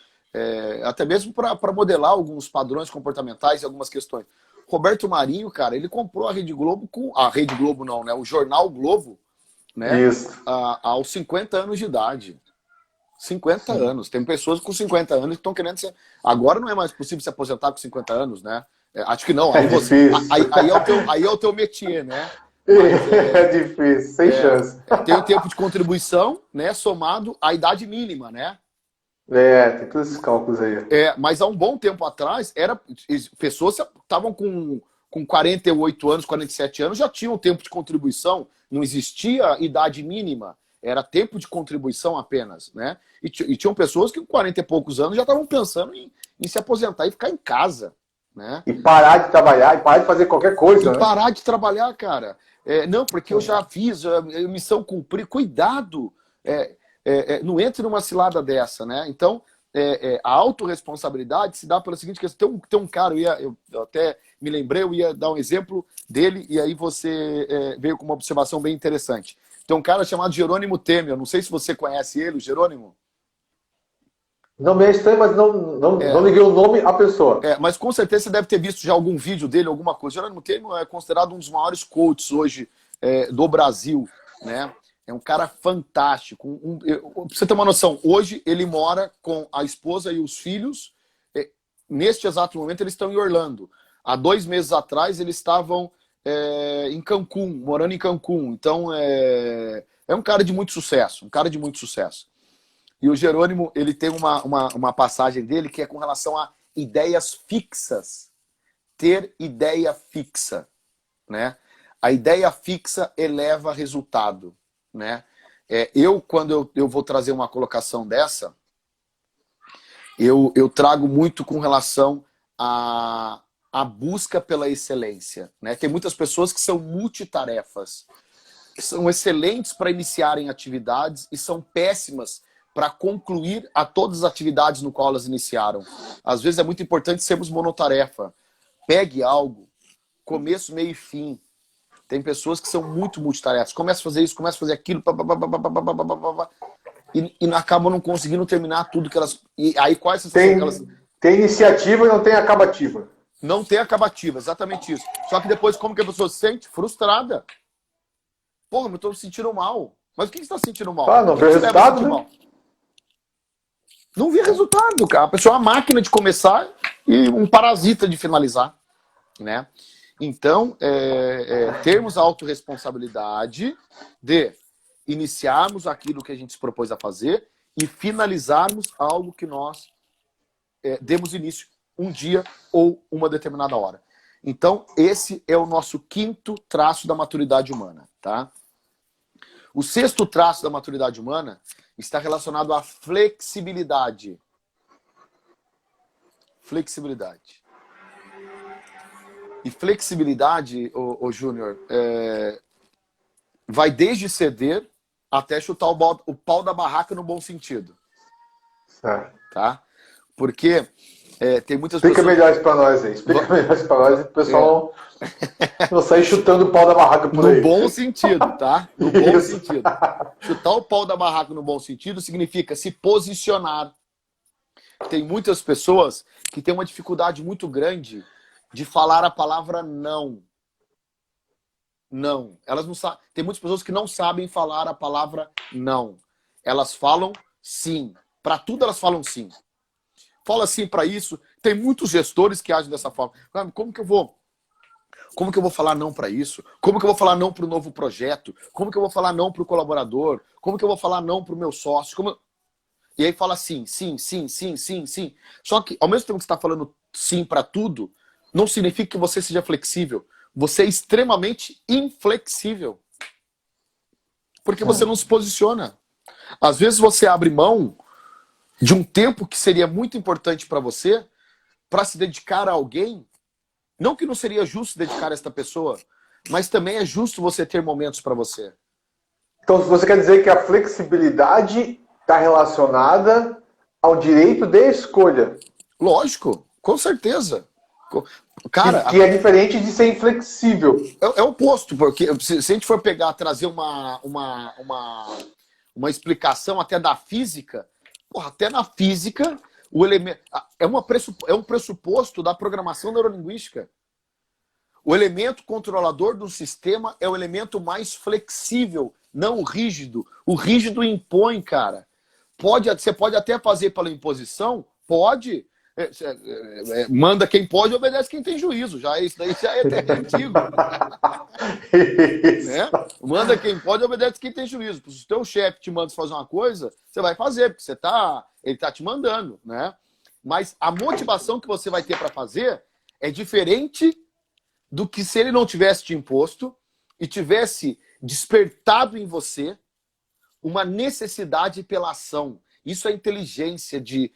até mesmo para modelar alguns padrões comportamentais e algumas questões. Roberto Marinho, cara, ele comprou a Rede Globo a Rede Globo não, né? O Jornal Globo, né? Isso. Aos 50 anos de idade. 50 Sim. anos. Tem pessoas com 50 anos que estão querendo ser. Agora não é mais possível se aposentar com 50 anos, né? Acho que não. Aí é o teu métier, né? Mas, é difícil, sem chance. Tem o tempo de contribuição, né? Somado à idade mínima, né? Tem todos esses cálculos aí. Mas há um bom tempo atrás, pessoas estavam com 48 anos, 47 anos, já tinham tempo de contribuição, não existia idade mínima. Era tempo de contribuição apenas, né? E tinham pessoas que com 40 e poucos anos já estavam pensando em se aposentar e ficar em casa, né? E parar de trabalhar, e parar de fazer qualquer coisa, E né? parar de trabalhar, cara. Não, porque eu já fiz a missão cumprir. Cuidado! Não entre numa cilada dessa, né? Então, a autorresponsabilidade se dá pela seguinte questão. Tem um cara, eu até me lembrei, eu ia dar um exemplo dele, e aí você veio com uma observação bem interessante. Tem um cara chamado Jerônimo Temer, não sei se você conhece ele, o Jerônimo. Não me é estranho, mas não liguei o nome à pessoa. Mas com certeza você deve ter visto já algum vídeo dele, alguma coisa. Jerônimo Temer é considerado um dos maiores coaches hoje do Brasil, né? É um cara fantástico. Pra você ter uma noção, hoje ele mora com a esposa e os filhos. Neste exato momento eles estão em Orlando. Há 2 meses atrás eles estavam em Cancún, morando em Cancún. Então é um cara de muito sucesso, E o Jerônimo, ele tem uma passagem dele que é com relação a ideias fixas. Ter ideia fixa, né? A ideia fixa eleva resultado, né? Quando eu vou trazer uma colocação dessa, eu trago muito com relação à busca pela excelência, né? Tem muitas pessoas que são multitarefas, que são excelentes para iniciarem atividades e são péssimas para concluir a todas as atividades no qual elas iniciaram. Às vezes é muito importante sermos monotarefa. Pegue algo, começo, meio e fim. Tem pessoas que são muito multitarefas. Começa a fazer isso, começa a fazer aquilo, e acabam não conseguindo terminar tudo que elas... E aí quais são elas... Tem iniciativa e não tem acabativa. Não tem acabativa, exatamente isso. Só que depois, como que a pessoa se sente? Frustrada. Porra, eu estou me sentindo mal. Mas o que você está sentindo mal? Não vê resultado, né? Não vê resultado, cara. A pessoa é uma máquina de começar e um parasita de finalizar, né? Então, termos a autorresponsabilidade de iniciarmos aquilo que a gente se propôs a fazer e finalizarmos algo que nós demos início um dia ou uma determinada hora. Então, esse é o nosso 5º traço da maturidade humana, tá? O 6º traço da maturidade humana está relacionado à flexibilidade. Flexibilidade. E flexibilidade, Júnior, vai desde ceder até chutar o pau da barraca no bom sentido. Certo. Tá? Porque tem muitas Explica pessoas... melhor isso pra nós aí. Explica melhor isso pra nós e o pessoal não sair chutando o pau da barraca por aí. No bom sentido, tá? No bom sentido. Chutar o pau da barraca no bom sentido significa se posicionar. Tem muitas pessoas que têm uma dificuldade muito grande de falar a palavra não. Não. Elas não sabem. Tem muitas pessoas que não sabem falar a palavra não. Elas falam sim. Para tudo elas falam sim. Fala sim para isso. Tem muitos gestores que agem dessa forma. Como que eu vou falar não para isso? Como que eu vou falar não para o novo projeto? Como que eu vou falar não para o colaborador? Como que eu vou falar não para o meu sócio? E aí fala sim, sim, sim, sim, sim, sim. Só que ao mesmo tempo que você está falando sim para tudo, não significa que você seja flexível. Você é extremamente inflexível. Porque você não se posiciona. Às vezes você abre mão de um tempo que seria muito importante para você para se dedicar a alguém. Não que não seria justo dedicar a esta pessoa, mas também é justo você ter momentos para você. Então, você quer dizer que a flexibilidade está relacionada ao direito de escolha? Lógico, com certeza. Cara, que é diferente de ser inflexível. É o oposto, porque se a gente for trazer uma explicação até da física, porra, até na física, o elemento é um pressuposto da programação neurolinguística. O elemento controlador do sistema é o elemento mais flexível, não o rígido. O rígido impõe, cara. Você pode até fazer pela imposição, pode. Manda quem pode, obedece quem tem juízo. Isso daí já é até antigo. Né? Manda quem pode, obedece quem tem juízo. Se o teu chefe te manda fazer uma coisa, você vai fazer, porque ele está te mandando. Né? Mas a motivação que você vai ter para fazer é diferente do que se ele não tivesse te imposto e tivesse despertado em você uma necessidade pela ação. Isso é inteligência de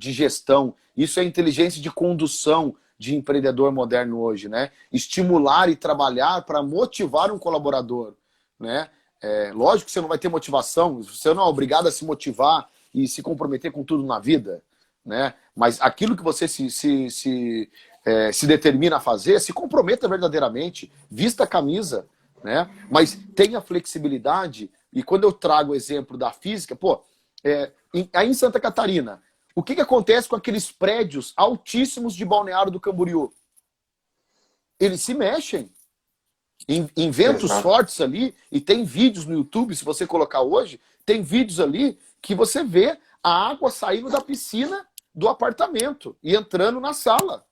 gestão, isso é inteligência de condução de empreendedor moderno hoje, né? Estimular e trabalhar para motivar um colaborador, né? Lógico que você não vai ter motivação, você não é obrigado a se motivar e se comprometer com tudo na vida, né? Mas aquilo que você se determina a fazer, se comprometa verdadeiramente, vista a camisa, né? Mas tenha flexibilidade. E quando eu trago o exemplo da física, aí em Santa Catarina, o que acontece com aqueles prédios altíssimos de Balneário do Camboriú? Eles se mexem. Em ventos fortes ali, e tem vídeos no YouTube, se você colocar hoje, tem vídeos ali que você vê a água saindo da piscina do apartamento e entrando na sala.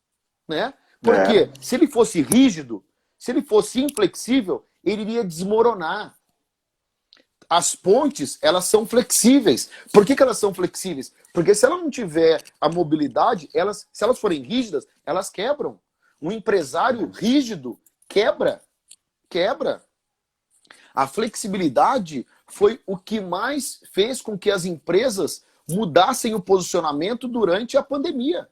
Né? Porque se ele fosse rígido, se ele fosse inflexível, ele iria desmoronar. As pontes, elas são flexíveis. Por que elas são flexíveis? Porque se ela não tiver a mobilidade, se elas forem rígidas, elas quebram. Um empresário rígido quebra. A flexibilidade foi o que mais fez com que as empresas mudassem o posicionamento durante a pandemia.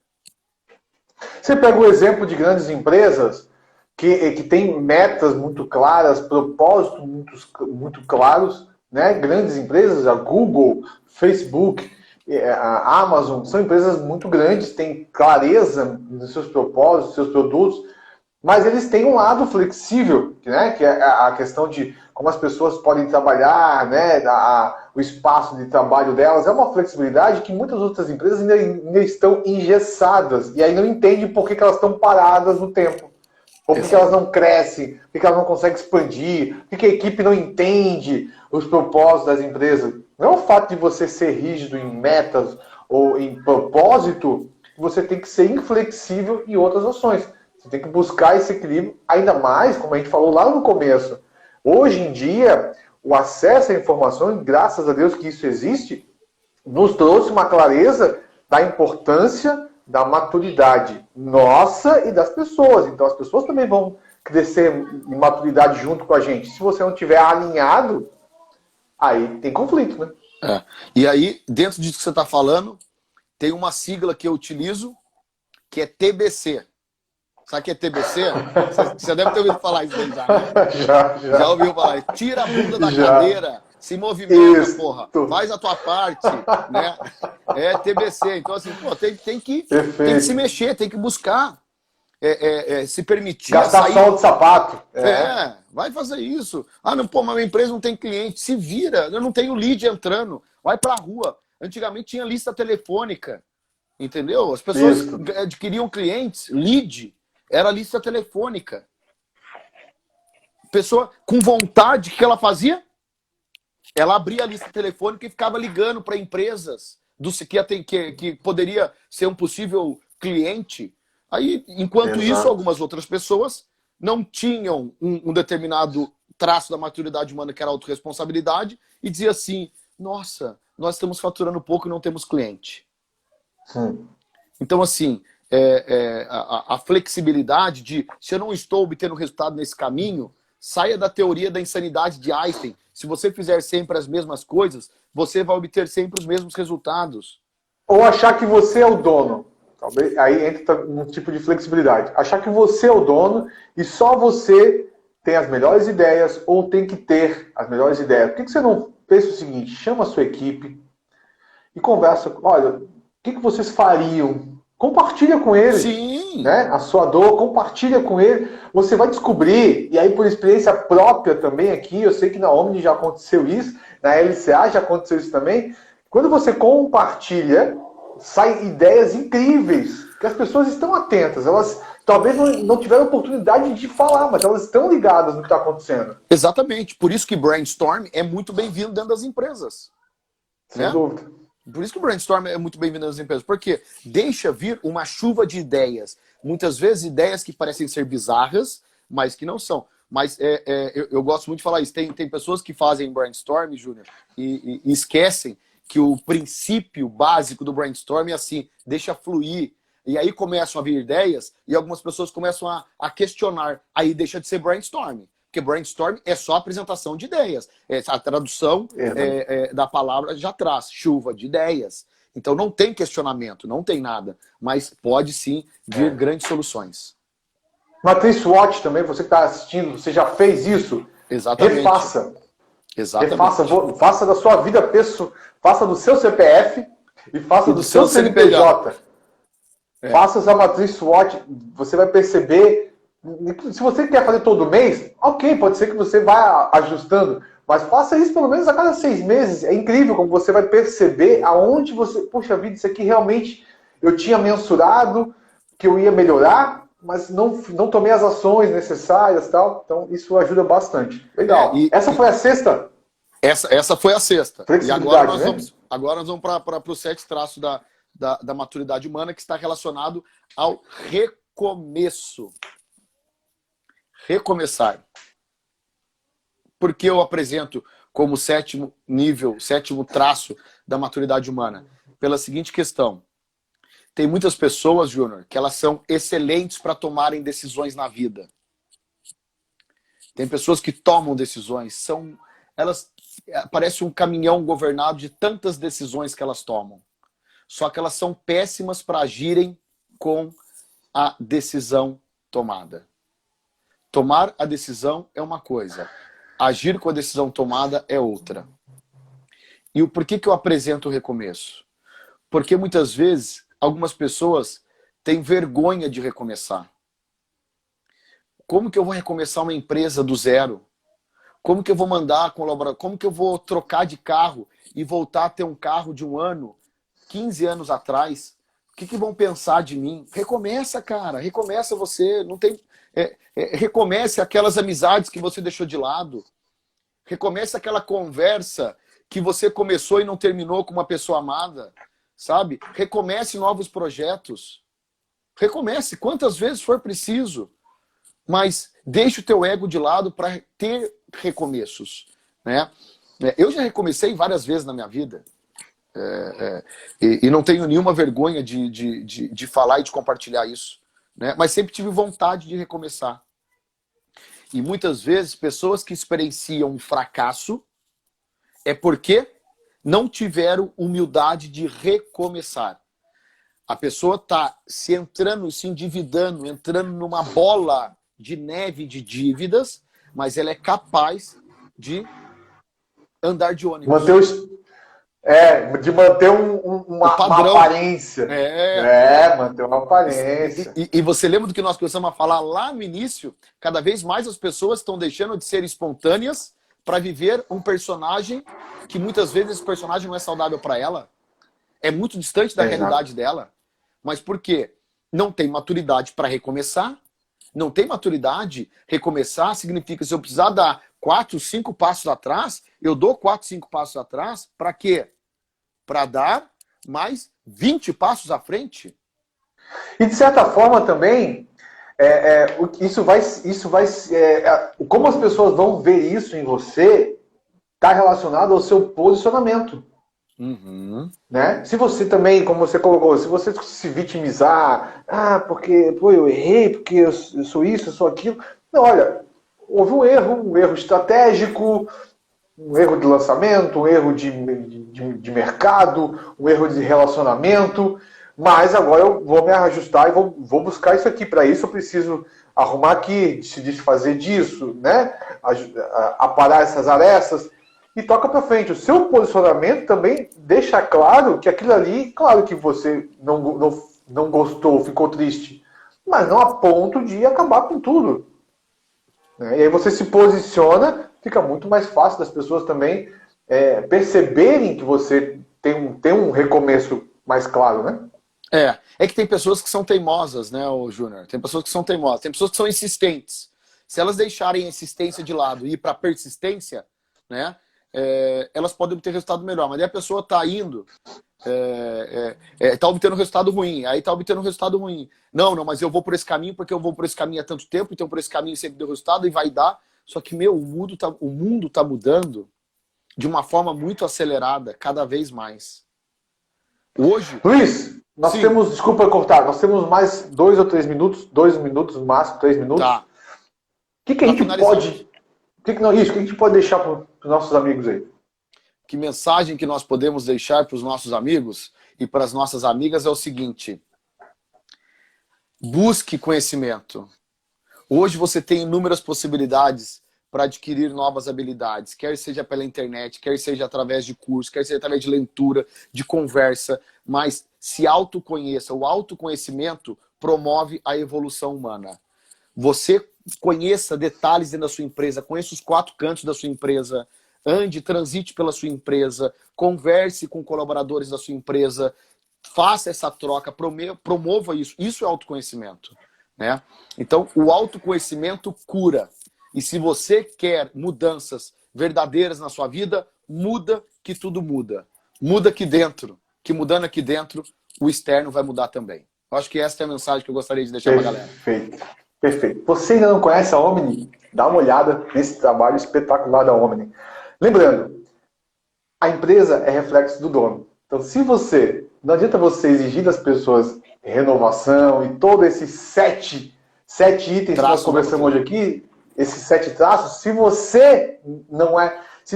Você pega o exemplo de grandes empresas que têm metas muito claras, propósitos muito claros, né? Grandes empresas, a Google, Facebook, a Amazon, são empresas muito grandes, têm clareza nos seus propósitos, seus produtos, mas eles têm um lado flexível, né? Que é a questão de como as pessoas podem trabalhar, né? O espaço de trabalho delas. É uma flexibilidade que muitas outras empresas ainda estão engessadas e aí não entendem por que elas estão paradas no tempo. Ou por que elas não crescem, por que elas não conseguem expandir, por que a equipe não entende os propósitos das empresas. Não é o fato de você ser rígido em metas ou em propósito, que você tem que ser inflexível em outras ações. Você tem que buscar esse equilíbrio, ainda mais, como a gente falou lá no começo. Hoje em dia, o acesso à informação, graças a Deus que isso existe, nos trouxe uma clareza da importância da maturidade nossa e das pessoas. Então as pessoas também vão crescer em maturidade junto com a gente. Se você não tiver alinhado, aí tem conflito, né? E aí, dentro disso que você está falando, tem uma sigla que eu utilizo, que é TBC. Sabe o que é TBC? Você deve ter ouvido falar isso aí já, né? Já ouviu falar. Tira a bunda da cadeira, Se movimenta, Isso. porra. Faz a tua parte, né? É TBC. Então, assim, pô, tem que se mexer, tem que buscar se permitir gastar sair. sol de sapato. Vai fazer isso. Ah, não, pô, mas minha empresa não tem cliente. Se vira, eu não tenho lead entrando. Vai pra rua. Antigamente tinha lista telefônica, entendeu? As pessoas adquiriam clientes, lead, era lista telefônica. Pessoa com vontade, o que ela fazia? Ela abria a lista telefônica e ficava ligando para empresas que poderia ser um possível cliente. Aí, enquanto isso, algumas outras pessoas não tinham um determinado traço da maturidade humana, que era a autorresponsabilidade, e dizia assim, nossa, nós estamos faturando pouco e não temos cliente. Então, assim, a flexibilidade de, se eu não estou obtendo resultado nesse caminho, saia da teoria da insanidade de Einstein. Se você fizer sempre as mesmas coisas, você vai obter sempre os mesmos resultados. Ou achar que você é o dono. Talvez aí entra um tipo de flexibilidade. Achar que você é o dono e só você tem as melhores ideias ou tem que ter as melhores ideias. Por que você não pensa o seguinte? Chama a sua equipe e conversa. Olha, o que vocês fariam? Compartilha com eles. Sim. Né? A sua dor, compartilha com ele. Você vai descobrir, e aí por experiência própria também aqui, eu sei que na Omni já aconteceu isso, na LCA já aconteceu isso também. Quando você compartilha, saem ideias incríveis, que as pessoas estão atentas. Elas talvez não tiveram oportunidade de falar, mas elas estão ligadas no que está acontecendo. Exatamente. Por isso que brainstorm é muito bem-vindo dentro das empresas. Sem dúvida. Por isso que o brainstorm é muito bem-vindo nas empresas. Porque deixa vir uma chuva de ideias. Muitas vezes ideias que parecem ser bizarras, mas que não são. Mas eu gosto muito de falar isso. Tem pessoas que fazem brainstorm, Júnior, e esquecem que o princípio básico do brainstorm é assim, deixa fluir. E aí começam a vir ideias e algumas pessoas começam a questionar. Aí deixa de ser brainstorm. Porque brainstorm é só apresentação de ideias. A tradução da palavra já traz chuva de ideias. Então não tem questionamento, não tem nada. Mas pode sim vir grandes soluções. Matriz SWOT também, você que está assistindo, você já fez isso? Exatamente. Refaça. Exatamente. Refaça, faça da sua vida pessoal, faça do seu CPF e faça do seu CNPJ. Faça essa matriz SWOT, você vai perceber. Se você quer fazer todo mês, ok, pode ser que você vá ajustando, mas faça isso pelo menos a cada 6 meses. É incrível como você vai perceber aonde você... Poxa vida, isso aqui realmente eu tinha mensurado que eu ia melhorar, mas não tomei as ações necessárias e tal. Então isso ajuda bastante. Legal. Essa foi a sexta? Essa foi a sexta. E agora nós vamos para o 7 traço da maturidade humana, que está relacionado ao recomeço. Recomeçar. Por que eu apresento como 7º nível, 7º traço da maturidade humana? Pela seguinte questão. Tem muitas pessoas, Júnior, que elas são excelentes para tomarem decisões na vida. Tem pessoas que tomam decisões, elas parecem um caminhão governado de tantas decisões que elas tomam. Só que elas são péssimas para agirem com a decisão tomada. Tomar a decisão é uma coisa, agir com a decisão tomada é outra. E por que eu apresento o recomeço? Porque muitas vezes algumas pessoas têm vergonha de recomeçar. Como que eu vou recomeçar uma empresa do zero? Como que eu vou mandar colaborar? Como que eu vou trocar de carro e voltar a ter um carro de 1 ano, 15 anos atrás? O que vão pensar de mim? Recomeça, cara. Recomeça você. Não tem... recomece aquelas amizades que você deixou de lado. Recomece aquela conversa que você começou e não terminou com uma pessoa amada. Sabe? Recomece novos projetos. Recomece quantas vezes for preciso. Mas deixe o teu ego de lado para ter recomeços. Né? Eu já recomecei várias vezes na minha vida. E não tenho nenhuma vergonha de falar e de compartilhar isso. Né? Mas sempre tive vontade de recomeçar. E muitas vezes, pessoas que experienciam um fracasso é porque não tiveram humildade de recomeçar. A pessoa está se endividando, entrando numa bola de neve de dívidas, mas ela é capaz de andar de ônibus. Manter de manter uma aparência. Manter uma aparência. E você lembra do que nós começamos a falar lá no início? Cada vez mais as pessoas estão deixando de ser espontâneas para viver um personagem que muitas vezes esse personagem não é saudável para ela. É muito distante da realidade dela. Mas por quê? Não tem maturidade para recomeçar. Não tem maturidade. Recomeçar significa, se eu precisar dar 4, 5 passos atrás, eu dou 4, 5 passos atrás, para quê? Para dar mais 20 passos à frente. E de certa forma também, como as pessoas vão ver isso em você, está relacionado ao seu posicionamento. Uhum. Né? Se você também, como você colocou, se você se vitimizar, porque eu errei, porque eu sou isso, eu sou aquilo. Não, olha, houve um erro estratégico, um erro de lançamento, um erro de mercado, um erro de relacionamento, mas agora eu vou me ajustar e vou buscar isso aqui. Para isso eu preciso arrumar aqui, se desfazer disso, né? Aparar essas arestas e toca para frente. O seu posicionamento também deixa claro que aquilo ali, claro que você não gostou, ficou triste, mas não a ponto de acabar com tudo. Né? E aí você se posiciona, fica muito mais fácil das pessoas também perceberem que você tem um recomeço mais claro, né? É que tem pessoas que são teimosas, né, Júnior? Tem pessoas que são teimosas, tem pessoas que são insistentes. Se elas deixarem a insistência de lado e ir para a persistência, né, elas podem obter resultado melhor. Mas aí a pessoa está indo, está obtendo resultado ruim, aí está obtendo resultado ruim. Não, mas eu vou por esse caminho porque eu vou por esse caminho há tanto tempo, então por esse caminho sempre deu resultado e vai dar. Só que, o mundo tá mudando de uma forma muito acelerada, cada vez mais. Hoje... Luiz, nós temos, desculpa cortar, nós temos mais 2 ou 3 minutos, 2 minutos no máximo, 3 minutos. Tá. O que a gente pode... O que a gente pode deixar para os nossos amigos aí? Que mensagem que nós podemos deixar para os nossos amigos e para as nossas amigas é o seguinte: busque conhecimento. Hoje você tem inúmeras possibilidades para adquirir novas habilidades, quer seja pela internet, quer seja através de curso, quer seja através de leitura, de conversa, mas se autoconheça. O autoconhecimento promove a evolução humana. Você conheça detalhes dentro da sua empresa, conheça os 4 cantos da sua empresa, transite pela sua empresa, converse com colaboradores da sua empresa, faça essa troca, promova isso. Isso é autoconhecimento, né? Então, o autoconhecimento cura. E se você quer mudanças verdadeiras na sua vida, muda que tudo muda. Muda aqui dentro, que mudando aqui dentro, o externo vai mudar também. Eu acho que essa é a mensagem que eu gostaria de deixar para a galera. Perfeito. Você ainda não conhece a Omni? Dá uma olhada nesse trabalho espetacular da Omni. Lembrando, a empresa é reflexo do dono. Então, não adianta você exigir das pessoas renovação e todos esses 7 itens que nós conversamos hoje aqui, esses 7 traços, se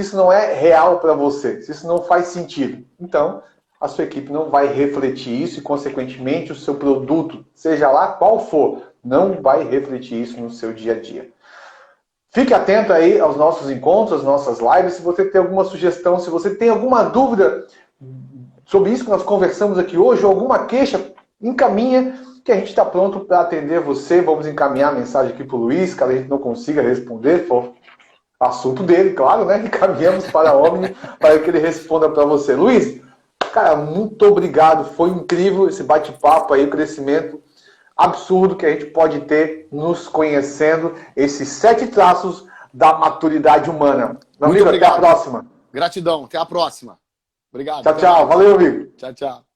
isso não é real para você, se isso não faz sentido, então a sua equipe não vai refletir isso e, consequentemente, o seu produto, seja lá qual for, não vai refletir isso no seu dia a dia. Fique atento aí aos nossos encontros, às nossas lives. Se você tem alguma sugestão, se você tem alguma dúvida sobre isso que nós conversamos aqui hoje, ou alguma queixa, encaminha, que a gente está pronto para atender você. Vamos encaminhar a mensagem aqui para o Luiz, caso a gente não consiga responder, for assunto dele, claro, né? Encaminhamos para a Omni para que ele responda para você. Luiz, cara, muito obrigado. Foi incrível esse bate-papo aí, o crescimento absurdo que a gente pode ter nos conhecendo, esses 7 traços da maturidade humana. Meu amigo, até a próxima. Gratidão, até a próxima. Obrigado. Tchau, tchau. Valeu, amigo. Tchau, tchau.